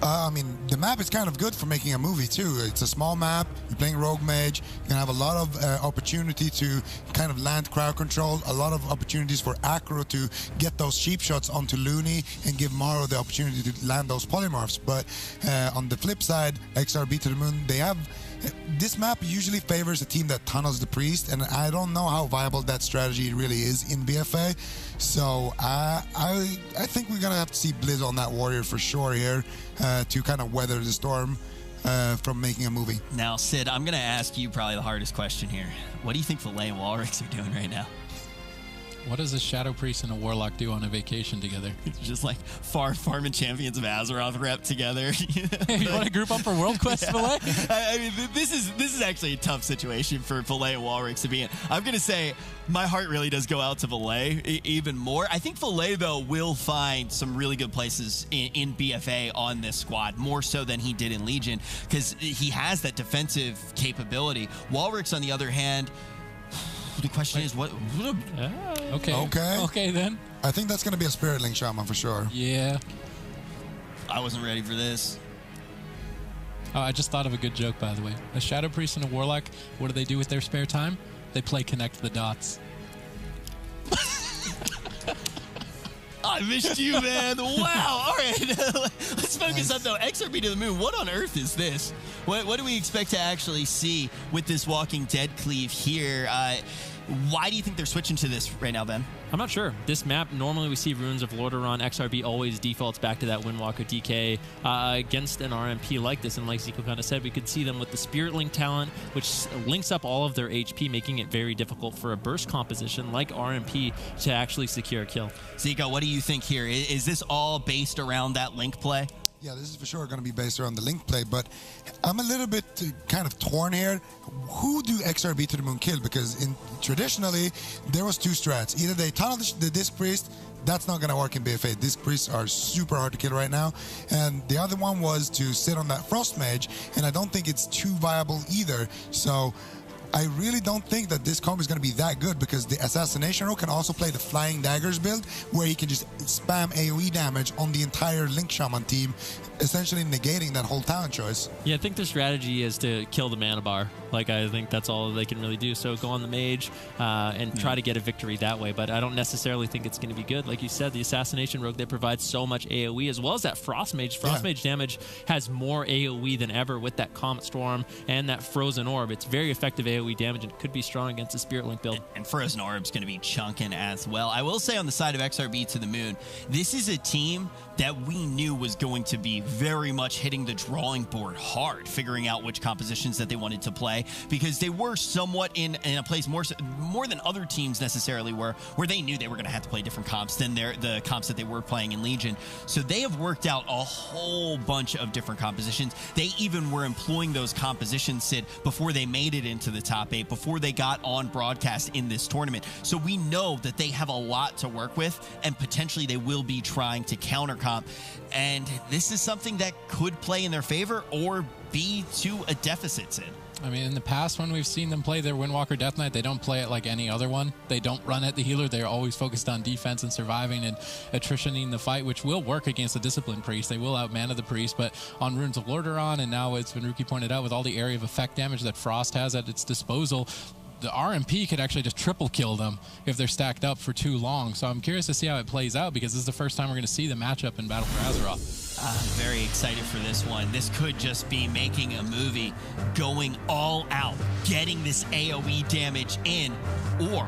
I mean, the map is kind of good for making a movie, too. It's a small map. You're playing Rogue Mage. You can have a lot of opportunity to kind of land crowd control, a lot of opportunities for Acro to get those cheap shots onto Looney and give Maro the opportunity to land those polymorphs. But on the flip side, XRB to the moon, they have... This map usually favors a team that tunnels the Priest, and I don't know how viable that strategy really is in BFA. So I think we're going to have to see Blizz on that Warrior for sure here to kind of weather the storm from making a movie. Now, Sid, I'm going to ask you probably the hardest question here. What do you think Valet and Walrix are doing right now? What does a Shadow Priest and a Warlock do on a vacation together? It's just like farming champions of Azeroth rep together. You want to group up for World Quest, yeah. Valet? I mean, this is actually a tough situation for Valet and Walrix to be in. I'm going to say my heart really does go out to Valet even more. I think Valet, though, will find some really good places in BFA on this squad, more so than he did in Legion, because he has that defensive capability. Walrix, on the other hand... The question is, what? Okay, then. I think that's going to be a Spirit Link Shaman for sure. Yeah. I wasn't ready for this. Oh, I just thought of a good joke, by the way. A Shadow Priest and a Warlock, what do they do with their spare time? They play Connect the Dots. I missed you, man. Wow. All right. Let's focus up, though. XRB to the moon. What on earth is this? What do we expect to actually see with this Walking Dead cleave here? Why do you think they're switching to this right now, Ben? I'm not sure. This map, normally we see Ruins of Lordaeron. XRB always defaults back to that Windwalker DK against an RMP like this. And like Zico kind of said, we could see them with the Spirit Link talent, which links up all of their HP, making it very difficult for a burst composition like RMP to actually secure a kill. Zico, what do you think here? Is this all based around that Link play? Yeah, this is for sure going to be based around the Link play, but I'm a little bit kind of torn here. Who do XRB to the moon kill? Because traditionally, there was two strats. Either they tunnel the Disc Priest, that's not going to work in BFA. Disc Priests are super hard to kill right now. And the other one was to sit on that Frost Mage, and I don't think it's too viable either. So I really don't think that this combo is going to be that good, because the Assassination Rogue can also play the Flying Daggers build, where he can just spam AoE damage on the entire Link Shaman team, essentially negating that whole talent choice. Yeah, I think their strategy is to kill the mana bar. Like, I think that's all they can really do. So go on the Mage and try to get a victory that way. But I don't necessarily think it's going to be good. Like you said, the Assassination Rogue, they provide so much AoE, as well as that Frost Mage. Frost Mage damage has more AoE than ever with that Comet Storm and that Frozen Orb. It's very effective AoE damage, and could be strong against the Spirit Link build. And Frozen Orb's going to be chunking as well. I will say, on the side of XRB to the moon, this is a team that we knew was going to be very much hitting the drawing board hard, figuring out which compositions that they wanted to play, because they were somewhat in a place more than other teams necessarily were, where they knew they were going to have to play different comps than the comps that they were playing in Legion. So they have worked out a whole bunch of different compositions. They even were employing those compositions, Sid, before they made it into the top 8, before they got on broadcast in this tournament. So we know that they have a lot to work with, and potentially they will be trying to counter comp. And this is something that could play in their favor or be to a deficit, Sid. I mean, in the past, when we've seen them play their Windwalker Death Knight, they don't play it like any other one. They don't run at the healer. They're always focused on defense and surviving and attritioning the fight, which will work against the Discipline Priest. They will outmana the Priest, but on Runes of Lordaeron, and now, as Venruki pointed out, with all the area of effect damage that Frost has at its disposal, the RMP could actually just triple kill them if they're stacked up for too long. So I'm curious to see how it plays out, because this is the first time we're going to see the matchup in Battle for Azeroth. I'm very excited for this one. This could just be making a movie, going all out, getting this AoE damage in, or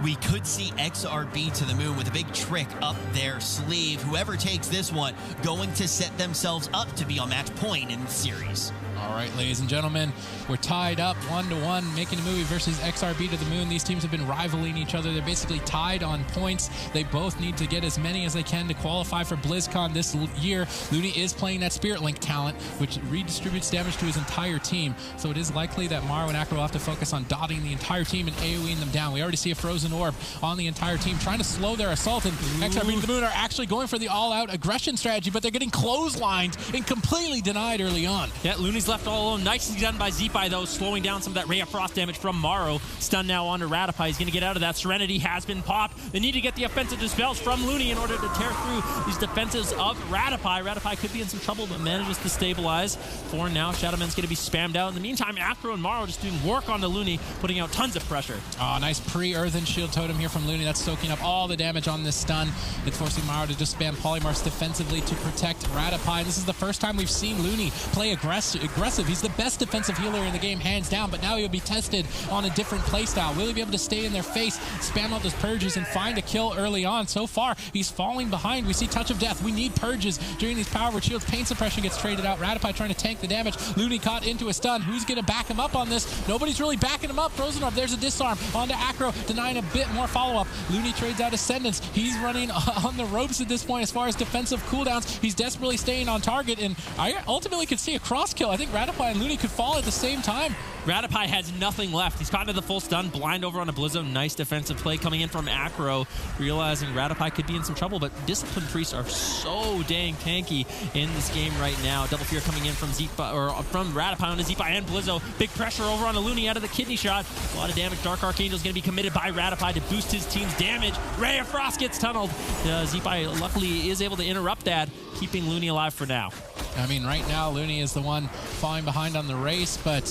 we could see XRB to the moon with a big trick up their sleeve. Whoever takes this one going to set themselves up to be on match point in the series. All right, ladies and gentlemen, we're tied up 1-1, making a movie versus XRB to the moon. These teams have been rivaling each other. They're basically tied on points. They both need to get as many as they can to qualify for BlizzCon this year. Looney is playing that Spirit Link talent, which redistributes damage to his entire team. So it is likely that Maro and Acro will have to focus on dotting the entire team and AoEing them down. We already see a Frozen Orb on the entire team trying to slow their assault, and XRB to the moon are actually going for the all-out aggression strategy, but they're getting clotheslined and completely denied early on. Yeah, Looney's left all alone. Nicely done by Zeepai, though, slowing down some of that Ray of Frost damage from Maro. Stun now onto Ratify. He's going to get out of that. Serenity has been popped. They need to get the offensive dispels from Looney in order to tear through these defenses of Ratify. Ratify could be in some trouble, but manages to stabilize. For now, Shadowman's going to be spammed out. In the meantime, Acro and Maro just doing work on the Looney, putting out tons of pressure. Oh, nice pre-Earthen Shield Totem here from Looney. That's soaking up all the damage on this stun. It's forcing Maro to just spam Polymorphs defensively to protect Ratify. This is the first time we've seen Looney play aggressive. He's the best defensive healer in the game, hands down, but now he'll be tested on a different playstyle. Will he be able to stay in their face, spam out those purges, and find a kill early on? So far, he's falling behind. We see Touch of Death. We need purges during these power word shields. Pain Suppression gets traded out. Ratify trying to tank the damage. Looney caught into a stun. Who's going to back him up on this? Nobody's really backing him up. Frozen Orb, there's a disarm onto Acro, denying a bit more follow-up. Looney trades out Ascendance. He's running on the ropes at this point as far as defensive cooldowns. He's desperately staying on target, and I ultimately could see a cross kill. I think Ratify and Looney could fall at the same time. Ratify has nothing left. He's caught into the full stun, blind over on a Blizzo. Nice defensive play coming in from Acro, realizing Ratify could be in some trouble, but Discipline Priests are so dang tanky in this game right now. Double Fear coming in from from Ratify onto Zeepai and Blizzo. Big pressure over on a Looney out of the kidney shot. A lot of damage. Dark Archangel is going to be committed by Ratify to boost his team's damage. Ray of Frost gets tunneled. Zeepai luckily is able to interrupt that, keeping Looney alive for now. I mean, right now, Looney is the one falling behind on the race, but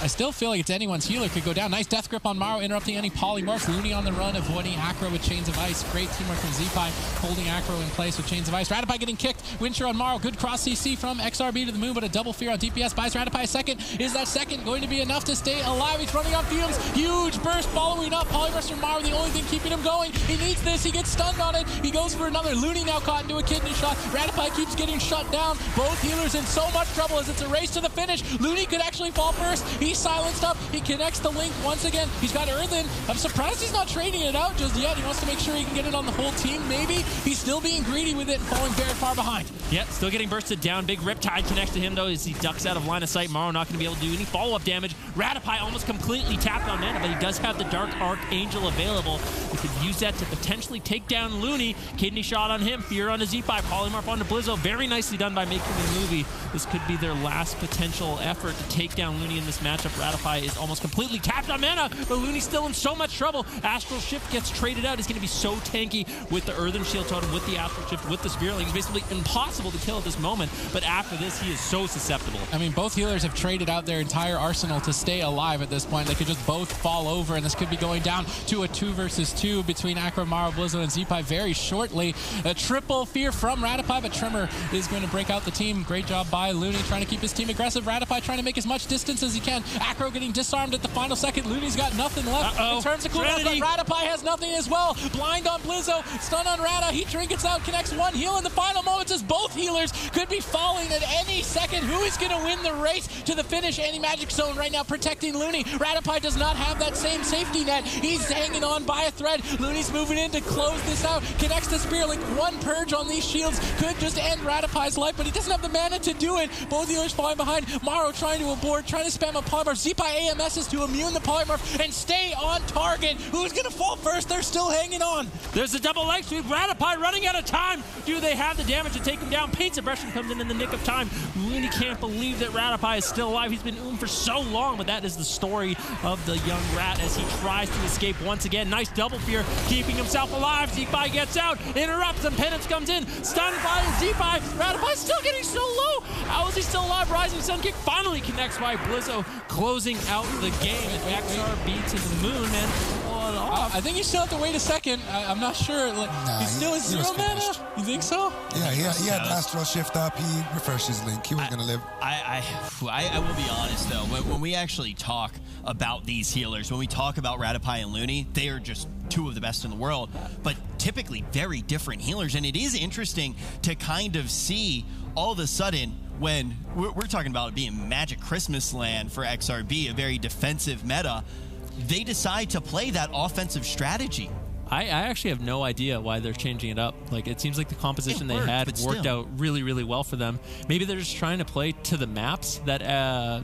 I still feel like it's anyone's healer could go down. Nice death grip on Maro, interrupting any polymorphs. Looney on the run, avoiding Acro with Chains of Ice. Great teamwork from Zeepai, holding Acro in place with Chains of Ice. Ratify getting kicked. Windshire on Maro. Good cross CC from XRB to the moon, but a double fear on DPS buys Ratify a second. Is that second going to be enough to stay alive? He's running on fumes. Huge burst following up. Polymorphs from Maro, the only thing keeping him going. He needs this. He gets stunned on it. He goes for another. Looney now caught into a kidney shot. Ratify keeps getting shut down. Both healers in so much trouble as it's a race to the finish. Looney could actually fall first. He's silenced up. He connects the link once again. He's got Earthen. I'm surprised he's not trading it out just yet. He wants to make sure he can get it on the whole team. Maybe he's still being greedy with it and falling very far behind. Yep, still getting bursted down. Big Riptide connects to him, though, as he ducks out of line of sight. Maro not going to be able to do any follow-up damage. Ratify almost completely tapped on mana, but he does have the Dark Archangel available. He could use that to potentially take down Looney. Kidney shot on him. Fear onto Zeepai. Polymorph onto Blizzo. Very nicely done by making the movie. This could be their last potential effort to take down Looney in this matchup. Ratify is almost completely tapped on mana, but Looney's still in so much trouble. Astral Shift gets traded out. He's going to be so tanky with the Earthen Shield Totem, with the Astral Shift, with the Spirit Link. It's basically impossible to kill at this moment, but after this, he is so susceptible. I mean, both healers have traded out their entire arsenal to stay alive at this point. They could just both fall over, and this could be going down to a 2 versus 2 between Acro, Maro, Blizzo, and Zeepai very shortly. A triple fear from Ratify, but Tremor is going to break out the team. Great job by Looney trying to keep his team aggressive. Ratify trying to make as much distance as he can. Acro getting disarmed at the final second. Looney's got nothing left in terms of cooldowns, but Ratify has nothing as well. Blind on Blizzo, stun on Rata. He trinkets out, connects one heal in the final moments as both healers could be falling at any second. Who is going to win the race to the finish? Anti-magic zone right now protecting Looney. Ratify does not have that same safety net. He's hanging on by a thread. Looney's moving in to close this out. Connects the Spirit Link. One purge on these shields could just end Ratify's life, but he doesn't have the mana to do it. Both healers falling behind. Maro trying to abort, trying to spam a polymorph. Zeepai AMSs to immune the polymorph and stay on target. Who's going to fall first? They're still hanging on. There's a double leg sweep. Ratify running out of time. Do they have the damage to take him down? Pain Suppression comes in the nick of time. Looney can't believe that Ratify is still alive. He's been for so long, but that is the story of the young rat as he tries to escape once again. Nice double fear, keeping himself alive. Zeepai gets out, interrupts, and Penance comes in. Stunned by Zeepai. Ratify still getting so low. How is he's still alive. Rising Sun Kick finally connects by Blizzo, closing out the game. XRB to the moon, man. I think you still have to wait a second. I'm not sure. He still has 0 mana? You think so? Yeah, he had Astral Shift up. He refreshed his link. He was going to live. I will be honest, though. When we actually talk about these healers, when we talk about Radupai and Looney, they are just two of the best in the world, but typically very different healers. And it is interesting to kind of see all of a sudden when we're talking about it being Magic Christmas land for XRB, a very defensive meta, they decide to play that offensive strategy. I actually have no idea why they're changing it up. Like, it seems like the composition they had worked out really, really well for them. Maybe they're just trying to play to the maps that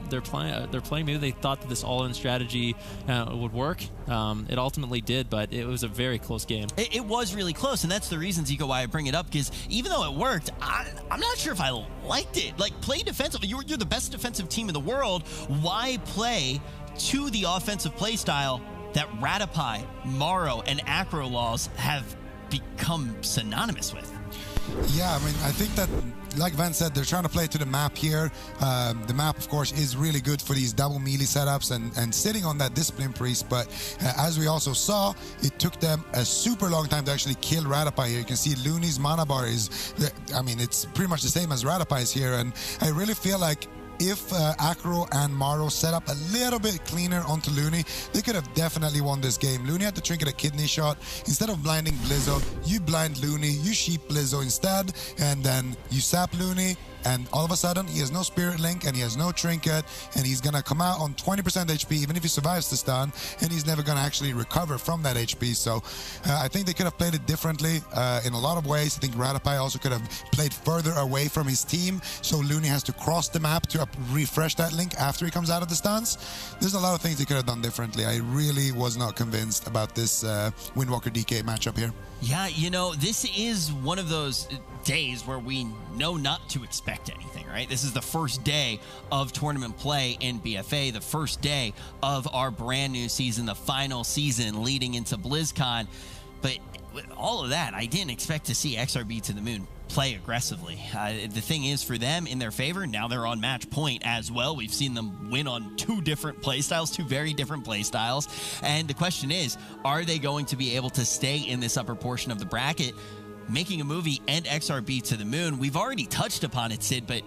they're playing. Maybe they thought that this all-in strategy would work. It ultimately did, but it was a very close game. It was really close, and that's the reason, Zico, why I bring it up, because even though it worked, I'm not sure if I liked it. Like, play defensive. You're the best defensive team in the world. Why play to the offensive play style that Radupai, Maro, and Acro Laws have become synonymous with? Yeah, I mean, I think that, like Van said, they're trying to play to the map here. The map, of course, is really good for these double melee setups and sitting on that Discipline Priest. But as we also saw, it took them a super long time to actually kill Radupai here. You can see Looney's mana bar is, I mean, it's pretty much the same as Radupai's here. And I really feel like if Acro and Maro set up a little bit cleaner onto Looney, they could have definitely won this game. Looney had to trinket a kidney shot. Instead of blinding Blizzo, you blind Looney, you sheep Blizzo instead, and then you sap Looney, and all of a sudden he has no Spirit Link and he has no trinket, and he's gonna come out on 20% HP even if he survives the stun, and he's never gonna actually recover from that HP. So I think they could have played it differently in a lot of ways. I think Radupai also could have played further away from his team, so Looney has to cross the map to refresh that link after he comes out of the stuns. There's a lot of things he could have done differently. I really was not convinced about this Windwalker DK matchup here. Yeah, you know, this is one of those days where we know not to expect anything, right? This is the first day of tournament play in BFA, the first day of our brand new season, the final season leading into BlizzCon. But with all of that, I didn't expect to see XRB to the moon play aggressively. The thing is, for them, in their favor, now they're on match point as well. We've seen them win on two different playstyles, two very different playstyles. And the question is, are they going to be able to stay in this upper portion of the bracket? Making a movie and XRB to the moon, we've already touched upon it, Sid, but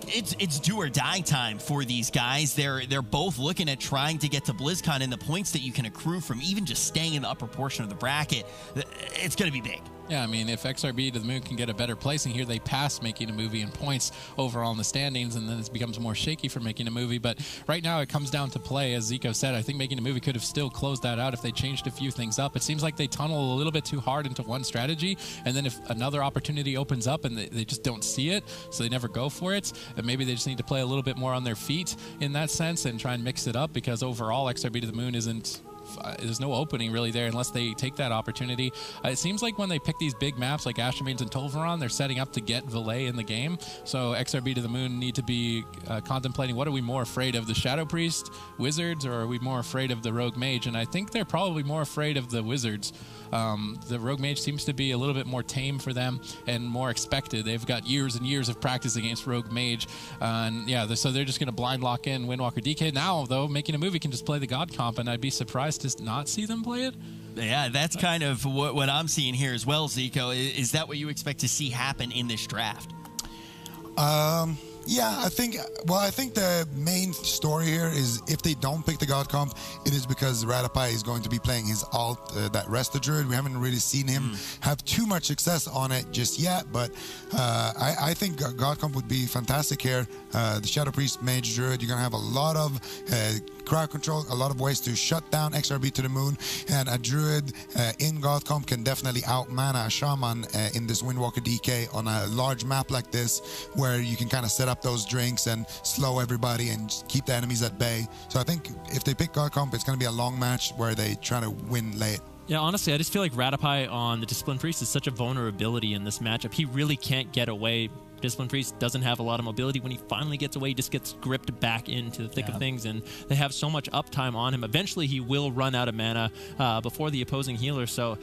it's do or die time for these guys. They're both looking at trying to get to BlizzCon, and the points that you can accrue from even just staying in the upper portion of the bracket, it's going to be big. Yeah, I mean, if XRB to the moon can get a better placing here, they pass making a movie in points overall in the standings, and then it becomes more shaky for making a movie. But right now it comes down to play, as Zico said. I think making a movie could have still closed that out if they changed a few things up. It seems like they tunnel a little bit too hard into one strategy, and then if another opportunity opens up and they just don't see it, so they never go for it, and maybe they just need to play a little bit more on their feet in that sense and try and mix it up, because overall XRB to the moon isn't... there's no opening really there unless they take that opportunity. It seems like when they pick these big maps like Ashamains and Tolvaron, they're setting up to get Valet in the game. So XRB to the moon need to be contemplating, what are we more afraid of, the Shadow Priest, Wizards, or are we more afraid of the Rogue Mage? And I think they're probably more afraid of the Wizards. The Rogue Mage seems to be a little bit more tame for them and more expected. They've got years and years of practice against Rogue Mage. And yeah, so they're just going to blind lock in Windwalker DK. Now, though, making a movie can just play the God comp, and I'd be surprised to not see them play it. Yeah, that's kind of what I'm seeing here as well, Zico. Is that what you expect to see happen in this draft? Yeah, I think the main story here is if they don't pick the God comp, it is because Radupai is going to be playing his alt, that Rest the Druid. We haven't really seen him have too much success on it just yet, but I think God comp would be fantastic here. The Shadow Priest, Mage, Druid, you're going to have a lot of crowd control, a lot of ways to shut down XRB to the moon, and a Druid in God comp can definitely out-mana a Shaman in this Windwalker DK on a large map like this, where you can kind of set up those drinks and slow everybody and just keep the enemies at bay. So I think if they pick God comp, it's going to be a long match where they try to win late. Yeah, honestly, I just feel like Radupai on the Discipline Priest is such a vulnerability in this matchup. He really can't get away. Discipline Priest doesn't have a lot of mobility. When he finally gets away, he just gets gripped back into the thick of things, and they have so much uptime on him. Eventually, he will run out of mana before the opposing healer, so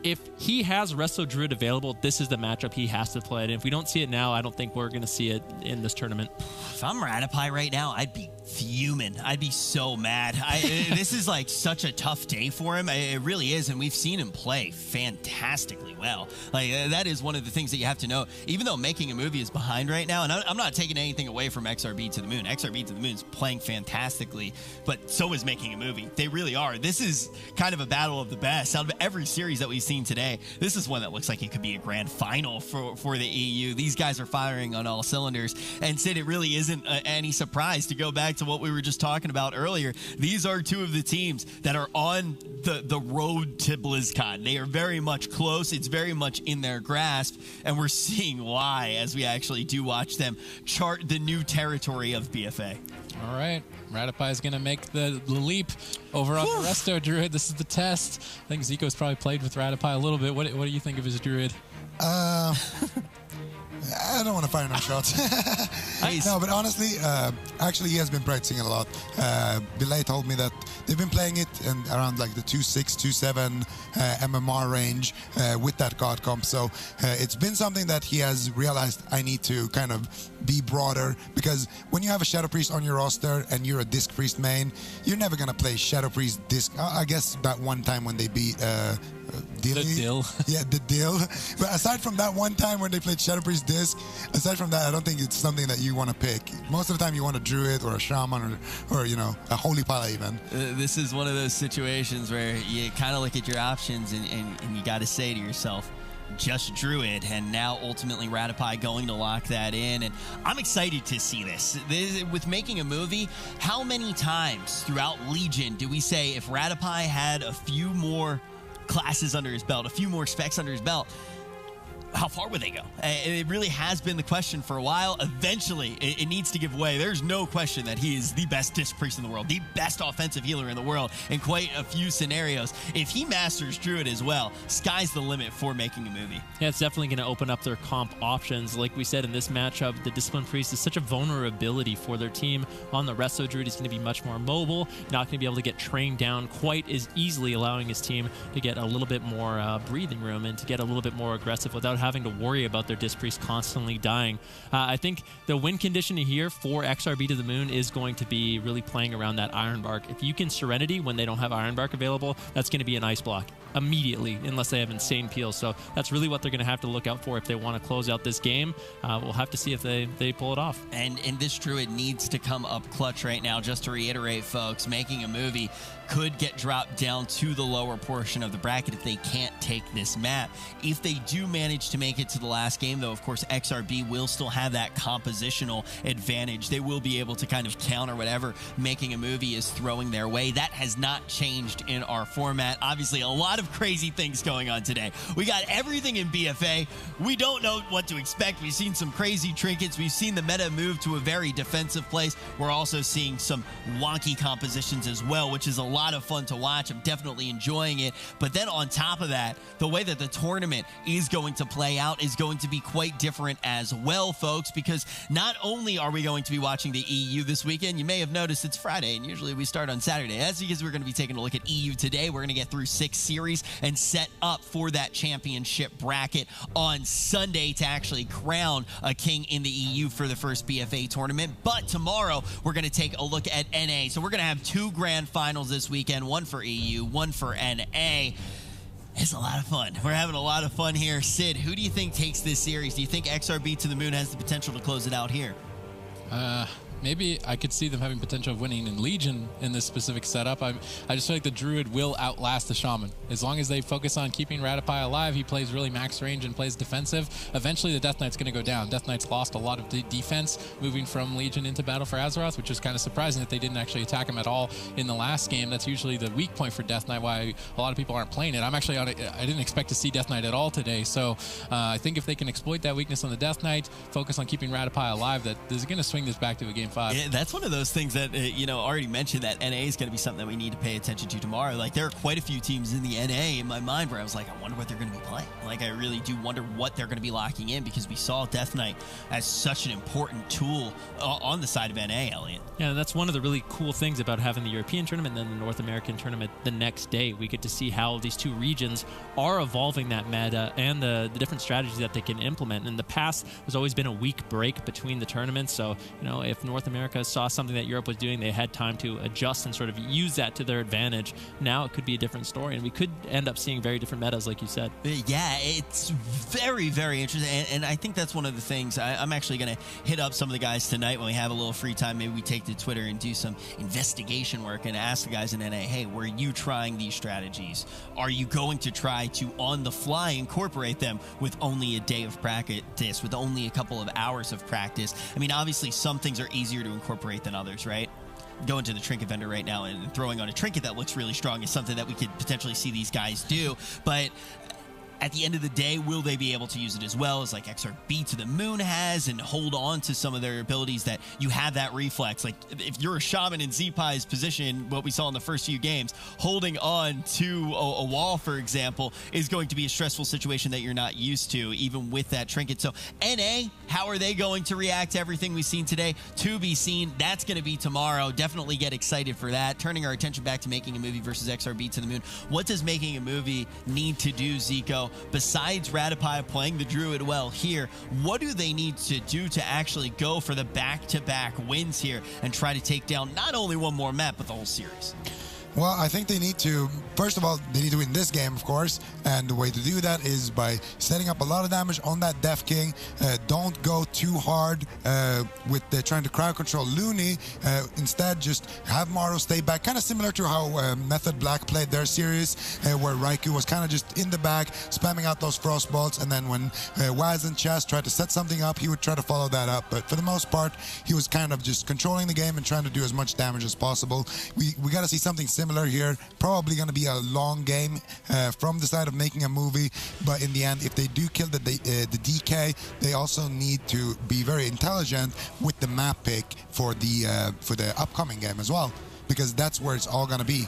if he has Resto Druid available, this is the matchup he has to play. And if we don't see it now, I don't think we're going to see it in this tournament. If I'm Ratify right now, I'd be fuming. I'd be so mad. This is like such a tough day for him. It really is, and we've seen him play fantastically well. Like that is one of the things that you have to know. Even though Making a Movie is behind right now, and I'm not taking anything away from XRB to the Moon. XRB to the Moon is playing fantastically, but so is Making a Movie. They really are. This is kind of a battle of the best. Out of every series that we've seen today, this is one that looks like it could be a grand final for the EU. These guys are firing on all cylinders, and Sid, it really isn't any surprise to go back to what we were just talking about earlier. These are two of the teams that are on the road to BlizzCon. They are very much close. It's very much in their grasp, and we're seeing why as we actually do watch them chart the new territory of BFA. All right, Ratify is going to make the leap over on the Resto Druid. This is the test. I think Zico's probably played with Ratify a little bit. What do you think of his Druid? I don't want to fire no shots. No, but honestly, actually, he has been practicing a lot. Belay told me that they've been playing it in around like the 2.6, 2.7 MMR range with that God comp. So it's been something that he has realized I need to kind of be broader, because when you have a Shadow Priest on your roster and you're a Disc Priest main, you're never going to play Shadow Priest Disc. I guess that one time when they beat The Dill. Yeah, the Dill. But aside from that one time when they played Shadow Priest Disc, aside from that, I don't think it's something that you want to pick. Most of the time you want a Druid or a Shaman or you know, a Holy Pala even. This is one of those situations where you kind of look at your options and you got to say to yourself, just Druid, and now ultimately Ratify going to lock that in. And I'm excited to see this. With Making a Movie, how many times throughout Legion do we say if Ratify had a few more classes under his belt, a few more specs under his belt, how far would they go? It really has been the question for a while. Eventually, it needs to give way. There's no question that he is the best Disc Priest in the world, the best offensive healer in the world in quite a few scenarios. If he masters Druid as well, sky's the limit for Making a Movie. Yeah, it's definitely going to open up their comp options. Like we said in this matchup, the Discipline Priest is such a vulnerability for their team. On the Resto Druid, he's going to be much more mobile, not going to be able to get trained down quite as easily, allowing his team to get a little bit more breathing room and to get a little bit more aggressive without having to worry about their Disc Priest constantly dying. I think the win condition here for XRB to the Moon is going to be really playing around that Iron Bark. If you can Serenity when they don't have Iron Bark available, that's going to be an ice block immediately, unless they have insane peels. So that's really what they're going to have to look out for if they want to close out this game. We'll have to see if they pull it off. And this Druid needs to come up clutch right now. Just to reiterate, folks, Making a Movie could get dropped down to the lower portion of the bracket if they can't take this map. If they do manage to make it to the last game, though, of course, XRB will still have that compositional advantage. They will be able to kind of counter whatever Making a Movie is throwing their way. That has not changed in our format. Obviously, a lot of crazy things going on today. We got everything in BFA. We don't know what to expect. We've seen some crazy trinkets. We've seen the meta move to a very defensive place. We're also seeing some wonky compositions as well, which is a lot of fun to watch. I'm definitely enjoying it. But then on top of that, the way that the tournament is going to play out is going to be quite different as well, folks, because not only are we going to be watching the EU this weekend, you may have noticed it's Friday, and usually we start on Saturday. That's because we're going to be taking a look at EU today. We're going to get through 6 series and set up for that championship bracket on Sunday to actually crown a king in the EU for the first BFA tournament. But tomorrow, we're going to take a look at NA. So we're going to have 2 grand finals this weekend, one for EU, one for NA. It's a lot of fun. We're having a lot of fun here. Sid, who do you think takes this series? Do you think XRB to the Moon has the potential to close it out here? Maybe I could see them having potential of winning in Legion in this specific setup. I just feel like the Druid will outlast the Shaman. As long as they focus on keeping Ratify alive, he plays really max range and plays defensive. Eventually, the Death Knight's going to go down. Death Knight's lost a lot of defense moving from Legion into Battle for Azeroth, which is kind of surprising that they didn't actually attack him at all in the last game. That's usually the weak point for Death Knight, why a lot of people aren't playing it. I'm actually on it. I didn't expect to see Death Knight at all today. So I think if they can exploit that weakness on the Death Knight, focus on keeping Ratify alive, that is going to swing this back to a game 5. Yeah, that's one of those things that, already mentioned that NA is going to be something that we need to pay attention to tomorrow. Like, there are quite a few teams in the NA in my mind where I was like, I wonder what they're going to be playing. Like, I really do wonder what they're going to be locking in, because we saw Death Knight as such an important tool on the side of NA, Elliot. Yeah, and that's one of the really cool things about having the European tournament and then the North American tournament the next day. We get to see how these two regions are evolving that meta and the different strategies that they can implement. In the past, there's always been a week break between the tournaments. So, if North America saw something that Europe was doing, they had time to adjust and sort of use that to their advantage. Now it could be a different story, and we could end up seeing very different metas, like you said. Yeah, it's very, very interesting. And I think that's one of the things. I'm actually going to hit up some of the guys tonight when we have a little free time. Maybe we take to Twitter and do some investigation work and ask the guys in NA, hey, were you trying these strategies? Are you going to try to, on the fly, incorporate them with only a day of practice, with only a couple of hours of practice? I mean, obviously, some things are easier to incorporate than others, right? Going to the trinket vendor right now and throwing on a trinket that looks really strong is something that we could potentially see these guys do. But at the end of the day, will they be able to use it as well as like XRB to the moon has and hold on to some of their abilities that you have that reflex? Like, if you're a shaman in Zpai's position, what we saw in the first few games, holding on to a wall, for example, is going to be a stressful situation that you're not used to, even with that trinket. So NA, how are they going to react to everything we've seen today? To be seen. That's going to be tomorrow. Definitely get excited for that. Turning our attention back to Making a Movie versus XRB to the moon. What does Making a Movie need to do, Zico? Besides Radopai playing the Druid well here, what do they need to do to actually go for the back-to-back wins here and try to take down not only one more map, but the whole series? Well, I think they need to, first of all, they need to win this game, of course, and the way to do that is by setting up a lot of damage on that Death King. Don't go too hard with trying to crowd control Looney. Instead, just have Maro stay back, kind of similar to how Method Black played their series, where Raikou was kind of just in the back, spamming out those frost bolts, and then when Waz and Chess tried to set something up, he would try to follow that up. But for the most part, he was kind of just controlling the game and trying to do as much damage as possible. We got to see something similar here. Probably going to be a long game from the side of Making a Movie, but in the end, if they do kill the DK, they also need to be very intelligent with the map pick for the upcoming game as well, because that's where it's all going to be.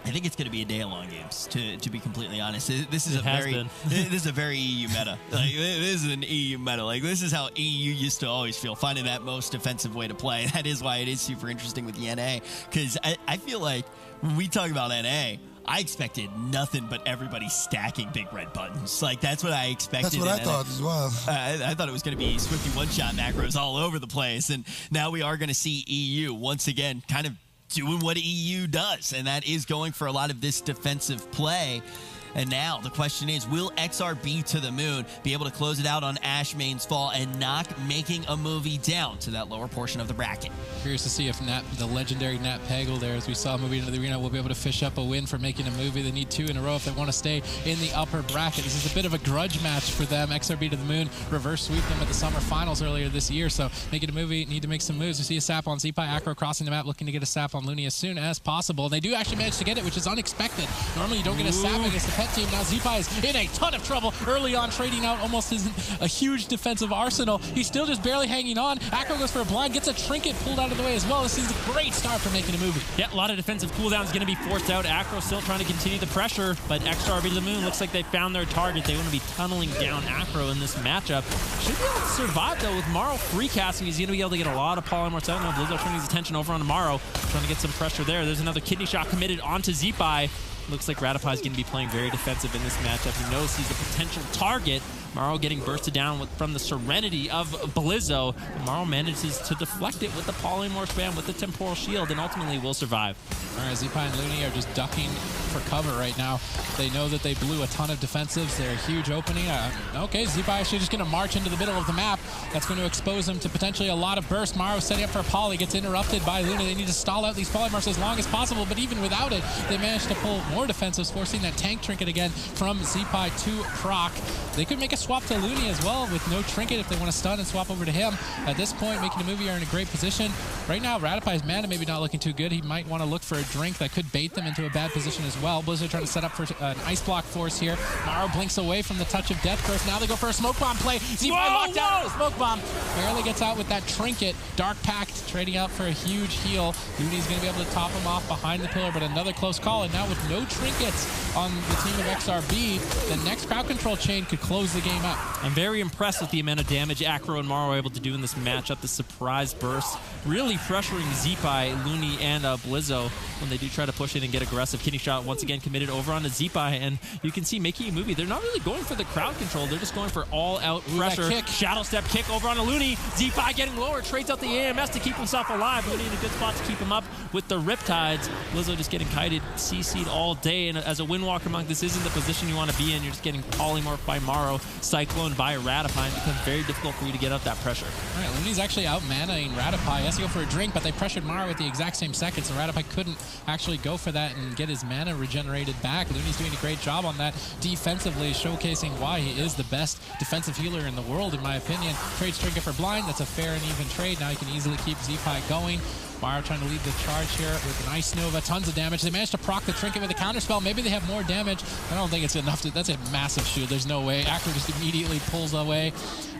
I think it's going to be a day-long games, to be completely honest. This is this is a very EU meta. Like, this is an EU meta. Like, this is how EU used to always feel, finding that most defensive way to play. That is why it is super interesting with the NA, because I feel like when we talk about NA, I expected nothing but everybody stacking big red buttons. Like, that's what I expected. That's what I thought as well. I thought it was going to be Swifty one-shot macros all over the place, and now we are going to see EU once again kind of doing what EU does, and that is going for a lot of this defensive play. And now the question is, will XRB to the moon be able to close it out on Ashmane's Fall and knock Making a Movie down to that lower portion of the bracket? Curious to see if the legendary Nat Pagel there, as we saw moving into the arena, will be able to fish up a win for Making a Movie. They need 2 in a row if they want to stay in the upper bracket. This is a bit of a grudge match for them. XRB to the moon reverse sweep them at the summer finals earlier this year, so Making a Movie need to make some moves. We see a sap on Zipai, Acro crossing the map, looking to get a sap on Looney as soon as possible. They do actually manage to get it, which is unexpected. Normally you don't get a sap against the team. Now Zipai is in a ton of trouble early on, trading out almost a huge defensive arsenal. He's still just barely hanging on. Acro goes for a blind, gets a trinket pulled out of the way as well. This is a great start for Making a Movie. Yeah, a lot of defensive cooldowns going to be forced out. Acro still trying to continue the pressure, but XRB to the moon looks like they found their target. They want to be tunneling down Acro in this matchup. Should be able to survive, though, with Maro free casting. He's going to be able to get a lot of polymorphs out. Now Blizzo turning his attention over on Maro, trying to get some pressure there. There's another kidney shot committed onto Zipai. Looks like Radopai is going to be playing very defensive in this matchup. He knows he's a potential target. Maro getting bursted down from the Serenity of Blizzo. Maro manages to deflect it with the Polymorph spam, with the Temporal Shield, and ultimately will survive. All right, Zipai and Looney are just ducking for cover right now. They know that they blew a ton of defensives. They're a huge opening. Okay, Zipai actually just going to march into the middle of the map. That's going to expose them to potentially a lot of burst. Maro setting up for a poly, gets interrupted by Looney. They need to stall out these polymorphs as long as possible, but even without it, they managed to pull more defensives, forcing that tank trinket again from Zipai to proc. They could make a swap to Looney as well with no trinket if they want to stun and swap over to him. At this point, Making a Movie are in a great position. Right now, Radipai's mana maybe not looking too good. He might want to look for a drink that could bait them into a bad position as well. Blizzard trying to set up for an ice block force here. Maro blinks away from the touch of death first. Now they go for a smoke bomb play. Zeepai locked down on the smoke bomb. Barely gets out with that trinket. Dark Pact trading out for a huge heal. Looney's going to be able to top him off behind the pillar, but another close call. And now with no trinkets on the team of XRB, the next crowd control chain could close the game out. I'm very impressed with the amount of damage Acro and Maro were able to do in this matchup. The surprise burst really pressuring Zeepai, Looney, and Blizzo when they do try to push in and get aggressive. Kidney shot once again committed over onto Zeepai, and you can see Making a Movie, they're not really going for the crowd control. They're just going for all-out pressure. Shadow step kick over onto Looney. Zeepai getting lower, trades out the AMS to keep himself alive. Looney in a good spot to keep him up with the Riptides. Blizzo just getting kited, CC'd all day, and as a Windwalker Monk, this isn't the position you want to be in. You're just getting polymorphed by Maro, cycloned by Ratipai, and it becomes very difficult for you to get out that pressure. All right, Looney's actually out-manaing Ratipai. He has to go for a drink, but they pressured Maro at the exact same second, so Ratipai couldn't actually go for that and get his mana regenerated back. Looney's doing a great job on that defensively, showcasing why he is the best defensive healer in the world, in my opinion. Trades Trinket for blind. That's a fair and even trade. Now he can easily keep Zeepai going. Maro trying to lead the charge here with an Ice Nova, tons of damage. They managed to proc the Trinket with a counterspell. Maybe they have more damage. I don't think it's enough to, that's a massive shield. There's no way. Acro just immediately pulls away.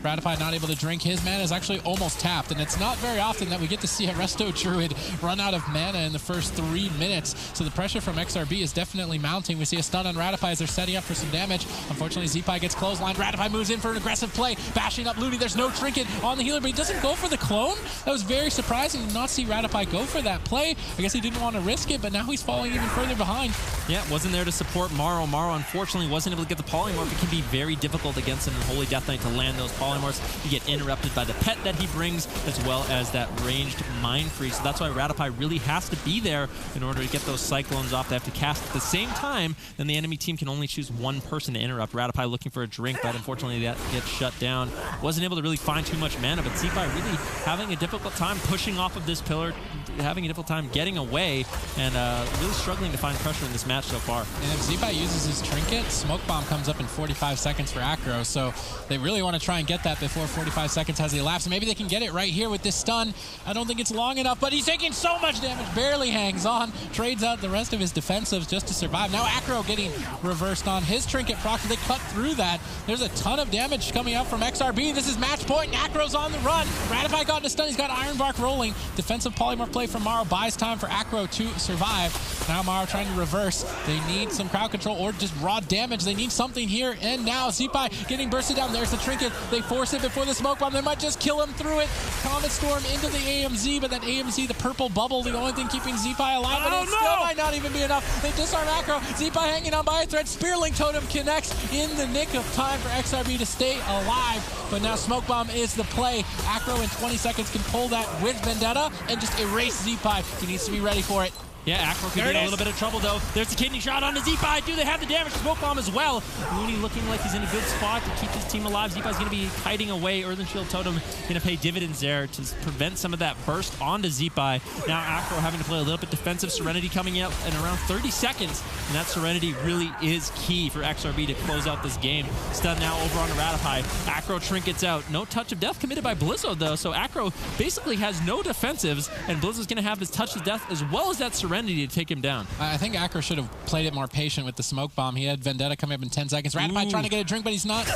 Ratipai not able to drink. His mana is actually almost tapped, and it's not very often that we get to see a Resto Druid run out of mana in the first 3 minutes. So the pressure from XRB is definitely mounting. We see a stun on Ratipai as they're setting up for some damage. Unfortunately, Zeepai gets clotheslined. Ratipai moves in for an aggressive play, bashing up Looney. There's no Trinket on the healer, but he doesn't go for the clone. That was very surprising to not see Ratipai go for that play. I guess he didn't want to risk it, but now he's falling even further behind. Yeah, wasn't there to support Maro. Maro, unfortunately, wasn't able to get the polymorph. It can be very difficult against an Holy Death Knight to land those polymorphs. You get interrupted by the pet that he brings, as well as that ranged Mind Freeze. So that's why Ratipai really has to be there in order to get those Cyclones off. They have to cast at the same time, then the enemy team can only choose one person to interrupt. Ratipai looking for a drink, but unfortunately that gets shut down. Wasn't able to really find too much mana, but Zeepai really having a difficult time pushing off of this pillar, having a difficult time getting away, and really struggling to find pressure in this match so far. And if Zeepai uses his Trinket, Smoke Bomb comes up in 45 seconds for Acro, so they really want to try and get that before 45 seconds has elapsed. Maybe they can get it right here with this stun. I don't think it's long enough, but he's taking so much damage, barely hangs on, trades out the rest of his defensives just to survive. Now Acro getting reversed on his Trinket proc. They cut through that. There's a ton of damage coming out from XRB. This is match point, and Acro's on the run. Ratipai got in a stun. He's got Iron Bark rolling. Defensive polymorph play from Maro buys time for Acro to survive. Now Maro trying to reverse. They need some crowd control or just raw damage. They need something here, and now Zeepai getting bursted down. There's the Trinket. They force it before the smoke bomb. They might just kill him through it. Comet Storm into the AMZ, but that AMZ, the purple bubble, the only thing keeping Zeepai alive, but it still might not even be enough. They disarm Acro. Zeepai hanging on by a thread. Spearlink Totem connects in the nick of time for XRB to stay alive, but now Smoke Bomb is the play. Acro in 20 seconds can pull that with Vendetta and just erase Zeepai. He needs to be ready for it. Yeah, Acro could be in a little bit of trouble, though. There's the kidney shot on the Zeepai. Do they have the damage? Smoke Bomb as well. Looney looking like he's in a good spot to keep his team alive. Zeepai's going to be hiding away. Earthen Shield Totem going to pay dividends there to prevent some of that burst onto Zeepai. Now Acro having to play a little bit defensive. Serenity coming out in around 30 seconds. And that Serenity really is key for XRB to close out this game. Stun now over on the Ratipai. Acro trinkets out. No touch of death committed by Blizzo, though. So Acro basically has no defensives, and Blizzo's going to have his touch of death as well as that Serenity to take him down. I think Acro should have played it more patient with the Smoke Bomb. He had Vendetta coming up in 10 seconds. Ratipai trying to get a drink, but he's not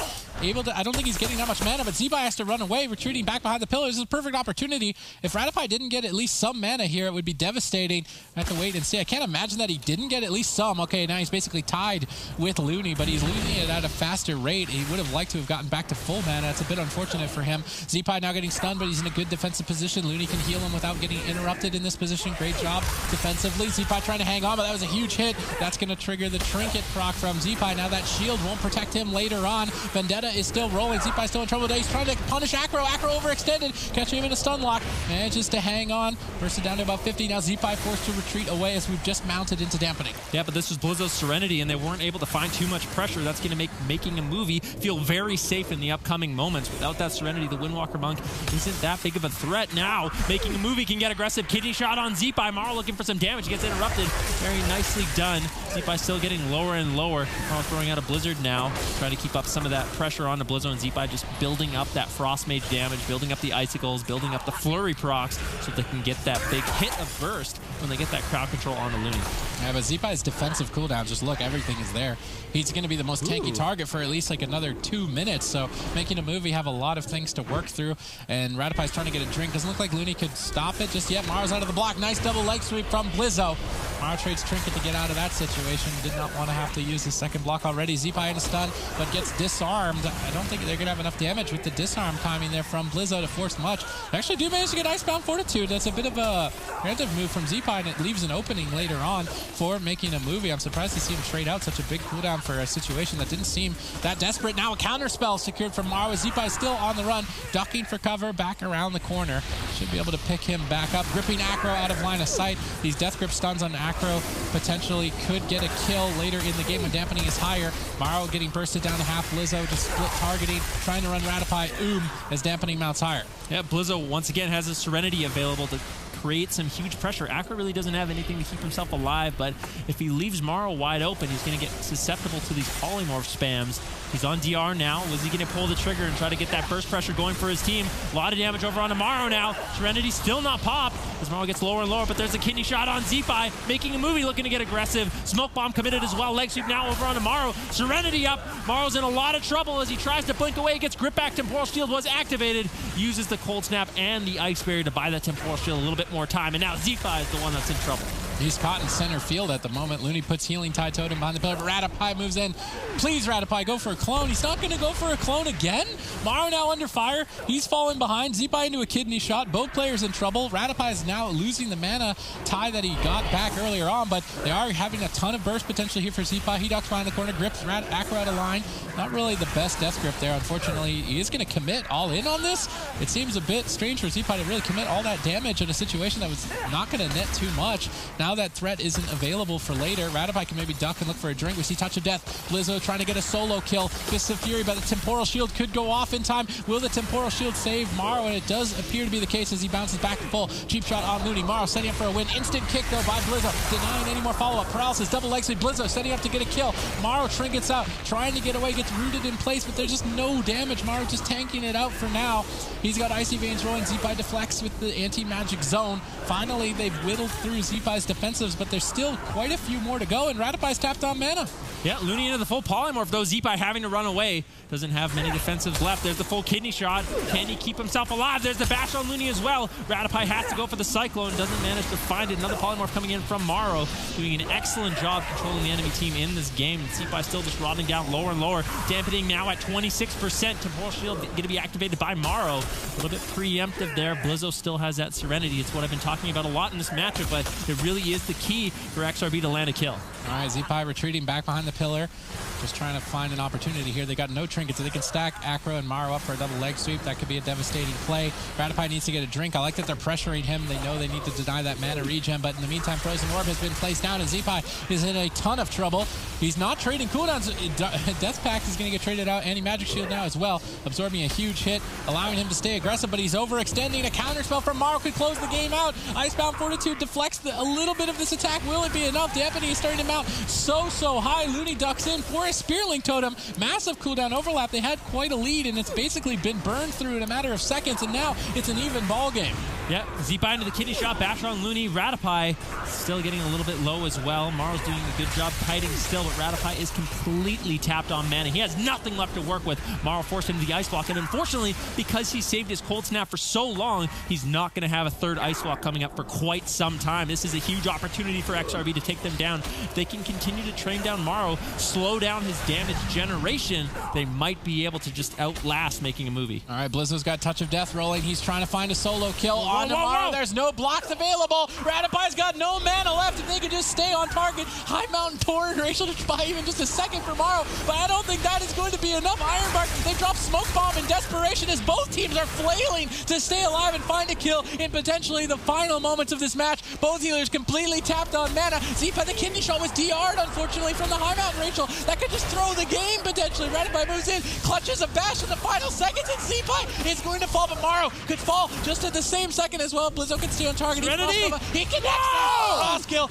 able to. I don't think he's getting that much mana, but Zeepai has to run away, retreating back behind the pillars. This is a perfect opportunity. If Ratipai didn't get at least some mana here, it would be devastating. I have to wait and see. I can't imagine that he didn't get at least some. Okay, now he's basically tied with Looney, but he's losing it at a faster rate. He would have liked to have gotten back to full mana. It's a bit unfortunate for him. Zeepai now getting stunned, but he's in a good defensive position. Looney can heal him without getting interrupted in this position. Great job defensively. Zeepai trying to hang on, but that was a huge hit. That's going to trigger the Trinket proc from Zeepai. Now that shield won't protect him later on. Vendetta is still rolling. Zeepai's still in trouble today. He's trying to punish Acro. Acro overextended. Catching him in a stun lock. Manages to hang on. Bursted down to about 50. Now Zeepai forced to retreat away as we've just mounted into dampening. Yeah, but this was Blizzo's Serenity, and they weren't able to find too much pressure. That's going to make Making a Movie feel very safe in the upcoming moments. Without that Serenity, the Windwalker Monk isn't that big of a threat. Now, Making a Movie can get aggressive. Kidney shot on Zeepai. Maro looking for some damage. He gets interrupted. Very nicely done. Zeepai still getting lower and lower. Maro throwing out a Blizzard now, trying to keep up some of that pressure. pressure onto Blizzo and Zeepai, just building up that Frost Mage damage, building up the Icicles, building up the Flurry procs so they can get that big hit of burst when they get that crowd control on the Looney. Yeah, but Zeepai's defensive cooldown, just look, everything is there. He's going to be the most tanky target for at least like another 2 minutes, so making a movie have a lot of things to work through, and Radipai's trying to get a drink. Doesn't look like Looney could stop it just yet. Maro's out of the block. Nice double leg sweep from Blizzo. Maro trades Trinket to get out of that situation. Did not want to have to use his second block already. Zeepai in a stun, but gets disarmed. I don't think they're going to have enough damage with the disarm timing there from Blizzo to force much. They actually do manage to get Icebound Fortitude. That's a bit of a preemptive move from Zeepai, and it leaves an opening later on for making a movie. I'm surprised to see him trade out such a big cooldown for a situation that didn't seem that desperate. Now a counter spell secured from Maro. Zeepai still on the run, ducking for cover back around the corner. Should be able to pick him back up. Gripping Acro out of line of sight. These Death Grip stuns on Acro potentially could get a kill later in the game when dampening is higher. Maro getting bursted down to half. Blizzo just split targeting, trying to run Ratipai as dampening mounts higher. Yeah, Blizzo once again has a Serenity available to create some huge pressure. Acro really doesn't have anything to keep himself alive, but if he leaves Maro wide open, he's going to get susceptible to these polymorph spams. He's on DR now. Was he going to pull the trigger and try to get that burst pressure going for his team? A lot of damage over on Maro now. Serenity still not pop as Maro gets lower and lower, but there's a kidney shot on Zeepai, making a movie, looking to get aggressive. Smoke bomb committed as well. Leg sweep now over on Maro. Serenity up. Maro's in a lot of trouble as he tries to blink away. Gets grip back. Temporal Shield was activated. Uses the Cold Snap and the Ice Barrier to buy that Temporal Shield a little bit more time. And now Zeepai is the one that's in trouble. He's caught in center field at the moment. Looney puts Healing Tide Totem behind the pillar, but Ratipai moves in. Please, Ratipai, go for a clone. He's not going to go for a clone again. Maro now under fire. He's falling behind. Zeepai into a kidney shot. Both players in trouble. Ratipai is now losing the mana tie that he got back earlier on, but they are having a ton of burst potential here for Zeepai. He ducks behind the corner, grips Acro out of line. Not really the best death grip there, unfortunately. He is going to commit all in on this. It seems a bit strange for Zeepai to really commit all that damage in a situation that was not going to net too much. Now that threat isn't available for later. Ratipai can maybe duck and look for a drink. We see Touch of Death. Blizzo trying to get a solo kill. Fist of Fury, but the Temporal Shield could go off in time. Will the Temporal Shield save Maro? And it does appear to be the case as he bounces back and full. Cheap shot on Looney. Maro setting up for a win. Instant kick though by Blizzo. Denying any more follow-up. Paralysis. Double leg sweep. Blizzo setting up to get a kill. Maro trinkets out. Trying to get away. Gets rooted in place, but there's just no damage. Maro just tanking it out for now. He's got Icy Veins rolling. Zeepai deflects with the anti-magic zone. Finally, they've whittled through Zeepai's defensives, but there's still quite a few more to go, and Ratipai's tapped on mana. Yeah, Looney into the full polymorph, though. Zeepai having to run away. Doesn't have many defensives left. There's the full kidney shot. Can he keep himself alive? There's the bash on Looney as well. Ratipai has to go for the Cyclone. Doesn't manage to find it. Another polymorph coming in from Maro. Doing an excellent job controlling the enemy team in this game. Zeepai still just rotting down lower and lower. Dampening now at 26%. Temporal Shield going to be activated by Maro. A little bit preemptive there. Blizzo still has that Serenity. It's what I've been talking about a lot in this matchup, but it really is the key for XRB to land a kill. All right, Zeepai retreating back behind the pillar. Just trying to find an opportunity here. They got no trinkets, so they can stack Acro and Maro up for a double leg sweep. That could be a devastating play. Ratipai needs to get a drink. I like that they're pressuring him. They know they need to deny that mana regen, but in the meantime, Frozen Orb has been placed down, and Zeepai is in a ton of trouble. He's not trading cooldowns. Death Pact is going to get traded out. Anti-Magic Shield now as well, absorbing a huge hit, allowing him to stay aggressive, but he's overextending. A counterspell from Maro could close the game out. Icebound Fortitude deflects a little bit of this attack. Will it be enough? Dampening is starting to mount so high. Looney ducks in for a Spearling Totem. Massive cooldown overlap. They had quite a lead, and it's basically been burned through in a matter of seconds, and now it's an even ball game. Yeah, Zeepai into the kidney shot, bash on Looney. Ratipai still getting a little bit low as well. Maro's doing a good job kiting still, but Ratipai is completely tapped on mana. He has nothing left to work with. Maro forced into the Ice Block, and unfortunately, because he saved his Cold Snap for so long, he's not going to have a third Ice Block coming up for quite some time. This is a huge opportunity for XRB to take them down. If they can continue to train down Maro, slow down his damage generation, they might be able to just outlast making a movie. All right, Blizzo's got Touch of Death rolling. He's trying to find a solo kill on Maro. There's no blocks available. Ratipai's got no mana left. If they could just stay on target, High Mountain Torrent Racial to buy even just a second for Maro, but I don't think that is going to be enough. Ironbark, they drop Smoke Bomb in desperation as both teams are flailing to stay alive and find a kill in potentially the final moments of this match. Both healers completely tapped on mana. Zeepai, the kidney shot was DR'd, unfortunately, from the High Mountain Racial. That could just throw the game, potentially. Ratipai moves in, clutches a bash in the final seconds, and Zeepai is going to fall, but Maro could fall just at the same second as well. Blizzo can stay on target. Serenity! He connects! Lost kill.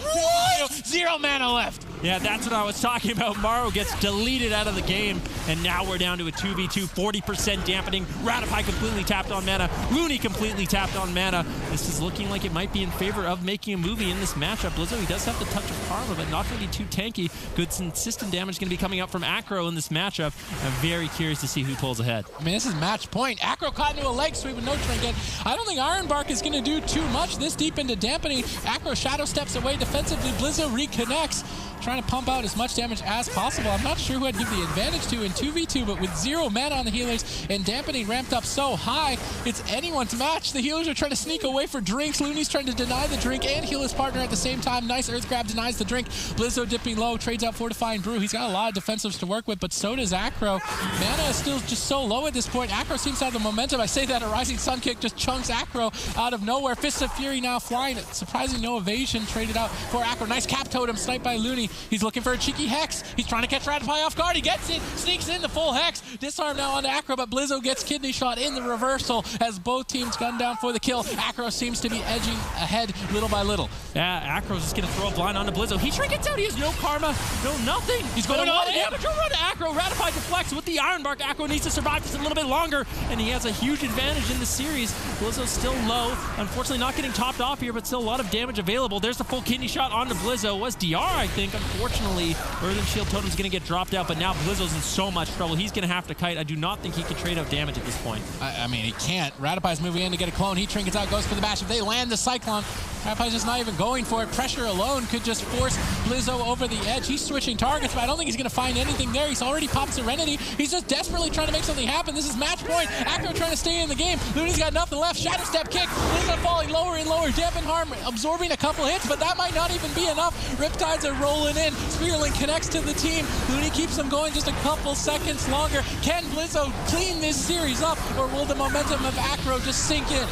0 mana left. Yeah, that's what I was talking about. Morrow gets deleted out of the game, and now we're down to a 2v2, 40% dampening. Ratify completely tapped on mana. Looney completely tapped on mana. This is looking like it might be in favor of making a movie in this matchup. Blizzo, he does have the touch of Karma, but not going to be too tanky. Good consistent damage going to be coming up from Acro in this matchup. I'm very curious to see who pulls ahead. I mean, this is match point. Acro caught into a leg sweep with no trinket. I don't think Ironbark is going to do too much this deep into dampening. Acro shadow steps away defensively. Blizzo reconnects, trying to pump out as much damage as possible. I'm not sure who I'd give the advantage to in 2v2, but with 0 mana on the healers and dampening ramped up so high, it's anyone's match. The healers are trying to sneak away for drinks. Looney's trying to deny the drink and heal his partner at the same time. Nice earth grab, denies the drink. Blizzo dipping low, trades out Fortifying Brew. He's got a lot of defensives to work with, but so does Acro. Mana is still just so low at this point. Acro seems to have the momentum. I say that a Rising Sun kick just chunks Acro out of nowhere. Fists of Fury now flying. Surprising no evasion traded out for Acro. Nice cap totem sniped by Looney. He's looking for a cheeky hex. He's trying to catch Ratify off guard. He gets it, sneaks in the full hex. Disarm now onto Acro, but Blizzo gets kidney shot in the reversal as both teams gun down for the kill. Acro seems to be edging ahead little by little. Yeah, Acro's just going to throw a blind onto Blizzo. He trinkets out. He has no karma, no nothing. He's going on damage over to Acro. Ratify deflects with the Ironbark. Acro needs to survive just a little bit longer, and he has a huge advantage in the series. Blizzo's still low. Unfortunately, not getting topped off here, but still a lot of damage available. There's the full kidney shot onto Blizzo. Was DR, I think. Unfortunately, Earthen Shield Totem's going to get dropped out, but now Blizzo's in so much trouble. He's going to have to kite. I do not think he can trade out damage at this point. I mean, he can't. Ratify's moving in to get a clone. He trinkets out, goes for the bash. If they land the Cyclone, Ratify's just not even going for it. Pressure alone could just force Blizzo over the edge. He's switching targets, but I don't think he's going to find anything there. He's already popped Serenity. He's just desperately trying to make something happen. This is match point. Acro trying to stay in the game. Looney's got nothing left. Shadow step kick. Blizzo falling lower and lower. Dampen harm absorbing a couple hits, but that might not even be enough. Riptides are rolling in. Spearlink connects to the team. Looney keeps them going just a couple seconds longer. Can Blizzo clean this series up, or will the momentum of Acro just sink in?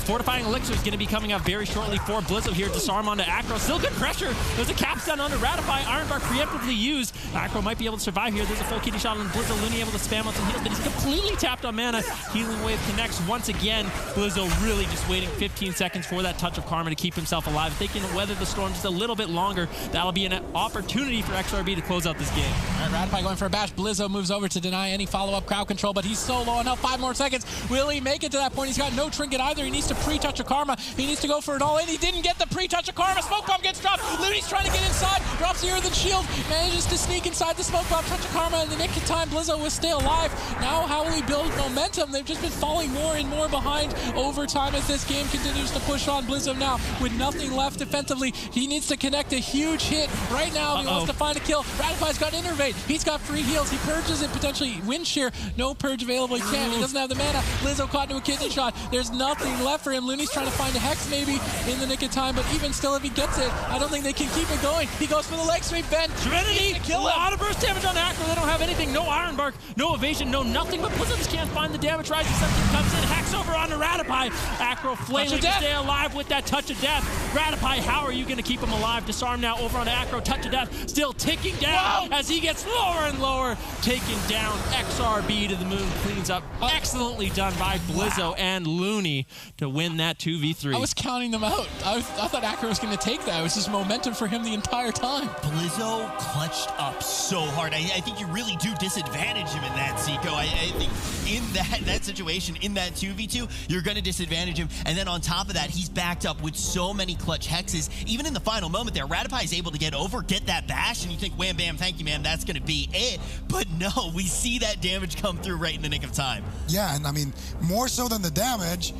Fortifying Elixir is going to be coming up very shortly for Blizzo here. Disarm onto Acro. Still good pressure. There's a capstun onto Ratify. Ironbark preemptively used. Acro might be able to survive here. There's a full kidney shot on Blizzo. Looney able to spam on some heals, but he's completely tapped on mana. Healing Wave connects once again. Blizzo really just waiting 15 seconds for that touch of karma to keep himself alive. If they can weather the storm just a little bit longer, that'll be an opportunity for XRB to close out this game. All right, Ratify going for a bash. Blizzo moves over to deny any follow-up crowd control, but he's so low on health. 5 more seconds. Will he make it to that point? He's got no trinket either. He needs to pre-touch a karma. He needs to go for it all, and he didn't get the pre-touch of karma. Smoke bomb gets dropped. Looney's trying to get inside. Drops the earthen shield. Manages to sneak inside the smoke bomb. Touch of karma in the nick of time. Blizzo will stay alive. Now how will he build momentum? They've just been falling more and more behind over time as this game continues to push on. Blizzo now with nothing left defensively. He needs to connect a huge hit right now if he wants to find a kill. Ratify's got Innervate. He's got free heals. He purges it, potentially wind shear. No purge available. He can't. He doesn't have the mana. Blizzo caught into a kidney shot. There's nothing left for him. Looney's trying to find a hex maybe in the nick of time, but even still, if he gets it, I don't think they can keep it going. He goes for the leg sweep, Ben. Serenity, a lot of burst damage on Acro. They don't have anything. No Ironbark, no evasion, no nothing, but Blizzo just can't find the damage. Rising Sun comes in, hacks over onto Ratify. Acro flailing to stay alive with that touch of death. Ratify, how are you going to keep him alive? Disarm now over onto Acro. Touch of death still ticking down as he gets lower and lower. Taking down XRB to the moon. Cleans up. Excellently done by Blizzo and Looney to win that 2v3. I was counting them out. I thought Acro was going to take that. It was just momentum for him the entire time. Blizzo clutched up so hard. I think you really do disadvantage him in that, Zico. I think in that situation, in that 2v2, you're going to disadvantage him. And then on top of that, he's backed up with so many clutch hexes. Even in the final moment there, Ratify is able to get over, get that bash, and you think, wham, bam, thank you, man, that's going to be it. But no, we see that damage come through right in the nick of time. Yeah, and I mean, more so than the damage,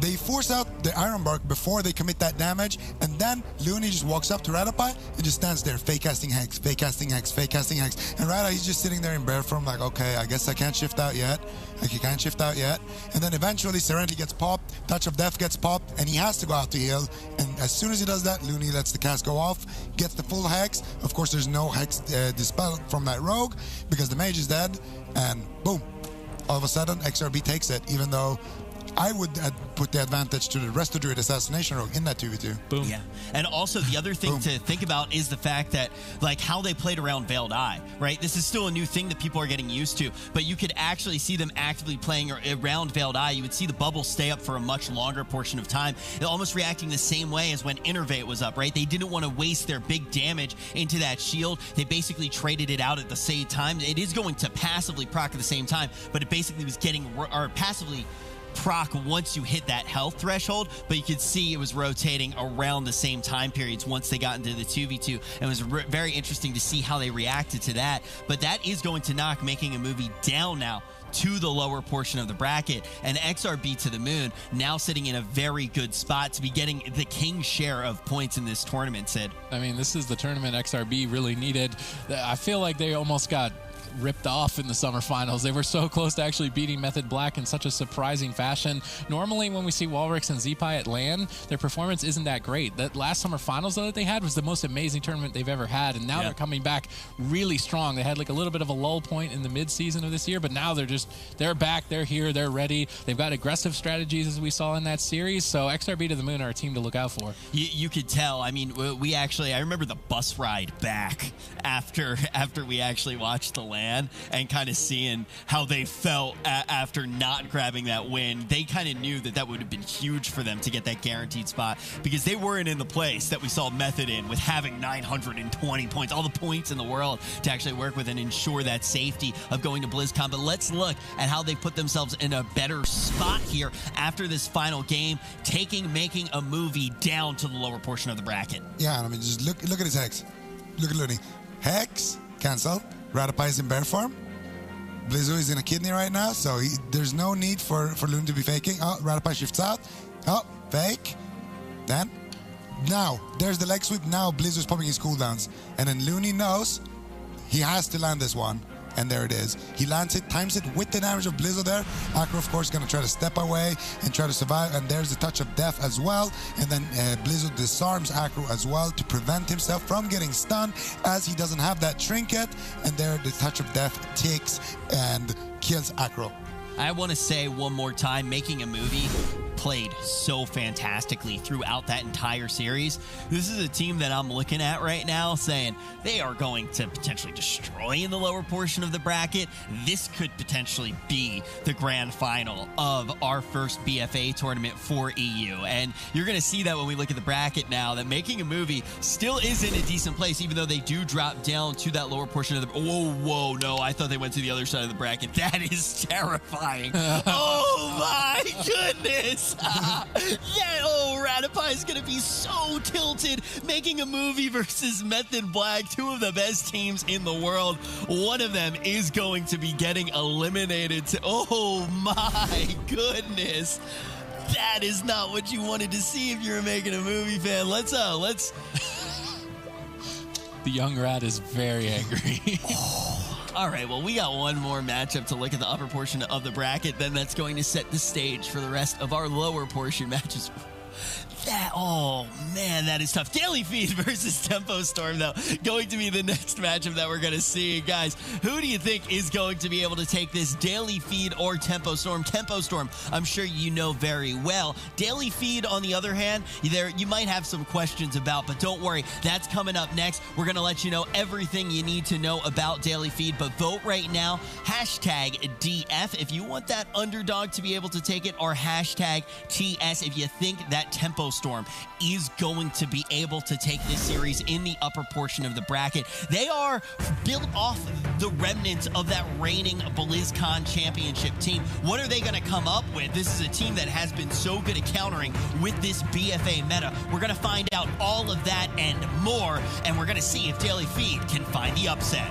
they force out the Ironbark before they commit that damage, and then Looney just walks up to Ratify and just stands there, fake casting hex, fake casting hex, fake casting hex. And Ratify, he's just sitting there in bear form like, okay, I guess I can't shift out yet. Like, he can't shift out yet. And then eventually Serenity gets popped, Touch of Death gets popped, and he has to go out to heal. And as soon as he does that, Looney lets the cast go off, gets the full hex. Of course, there's no hex dispel from that rogue because the mage is dead, and boom. All of a sudden, XRB takes it, even though I would put the advantage to the Resto Druid Assassination Rogue in that 2v2. Boom. Yeah. And also the other thing to think about is the fact that, like, how they played around Veiled Eye, right? This is still a new thing that people are getting used to, but you could actually see them actively playing around Veiled Eye. You would see the bubble stay up for a much longer portion of time, almost reacting the same way as when Innervate was up, right? They didn't want to waste their big damage into that shield. They basically traded it out at the same time. It is going to passively proc at the same time, but it basically was getting, or passively proc once you hit that health threshold, but you could see it was rotating around the same time periods once they got into the 2v2, and it was very interesting to see how they reacted to that. But that is going to knock Making a Movie down now to the lower portion of the bracket, and XRB to the moon now sitting in a very good spot to be getting the king's share of points in this tournament, Sid. I mean, this is the tournament XRB really needed. I feel like they almost got ripped off in the summer finals. They were so close to actually beating Method Black in such a surprising fashion. Normally, when we see Walrix and Zeepai at LAN, their performance isn't that great. That last summer finals, though, that they had was the most amazing tournament they've ever had, and now they're coming back really strong. They had like a little bit of a lull point in the mid-season of this year, but now they're back, they're here, they're ready. They've got aggressive strategies, as we saw in that series, so XRB to the moon are a team to look out for. You could tell. I mean, I remember the bus ride back after we actually watched the LAN and kind of seeing how they felt after not grabbing that win. They kind of knew that would have been huge for them to get that guaranteed spot, because they weren't in the place that we saw Method in, with having 920 points, all the points in the world to actually work with and ensure that safety of going to BlizzCon. But let's look at how they put themselves in a better spot here after this final game, Making a Movie down to the lower portion of the bracket. Yeah, I mean, just look at his Hex. Look at Looney. Hex, cancel. Rattlepai is in bear form. Blizzo is in a kidney right now, so there's no need for Looney to be faking. Oh, Rattlepai shifts out. Oh, fake. Then, now, there's the leg sweep. Now Blizzo's popping his cooldowns. And then Looney knows he has to land this one. And there it is. He lands it, times it with the damage of Blizzo there. Acro, of course, going to try to step away and try to survive. And there's the touch of death as well. And then Blizzo disarms Acro as well to prevent himself from getting stunned, as he doesn't have that trinket. And there, the touch of death takes and kills Acro. I want to say one more time, Making a Movie played so fantastically throughout that entire series. This is a team that I'm looking at right now saying they are going to potentially destroy in the lower portion of the bracket. This could potentially be the grand final of our first BFA tournament for EU. And you're going to see that when we look at the bracket now, that Making a Movie still is in a decent place, even though they do drop down to that lower portion of the... Whoa, no, I thought they went to the other side of the bracket. That is terrifying. Oh my goodness. Rattlepai is going to be so tilted. Making a Movie versus Method Black, two of the best teams in the world. One of them is going to be getting eliminated. Oh my goodness. That is not what you wanted to see if you're a Making a Movie fan. Let's The young rat is very angry. All right, well, we got one more matchup to look at the upper portion of the bracket. Then that's going to set the stage for the rest of our lower portion matches. Oh, man, that is tough. Daily Feed versus Tempo Storm, though, going to be the next matchup that we're going to see. Guys, who do you think is going to be able to take this, Daily Feed or Tempo Storm? Tempo Storm, I'm sure you know very well. Daily Feed, on the other hand, you might have some questions about, but don't worry, that's coming up next. We're going to let you know everything you need to know about Daily Feed, but vote right now, #DF if you want that underdog to be able to take it, or #TS if you think that Tempo Storm is going to be able to take this series in the upper portion of the bracket. They are built off the remnants of that reigning BlizzCon championship team. What are they going to come up with? This is a team that has been so good at countering with this BFA meta. We're going to find out all of that and more, and we're going to see if Daily Feed can find the upset.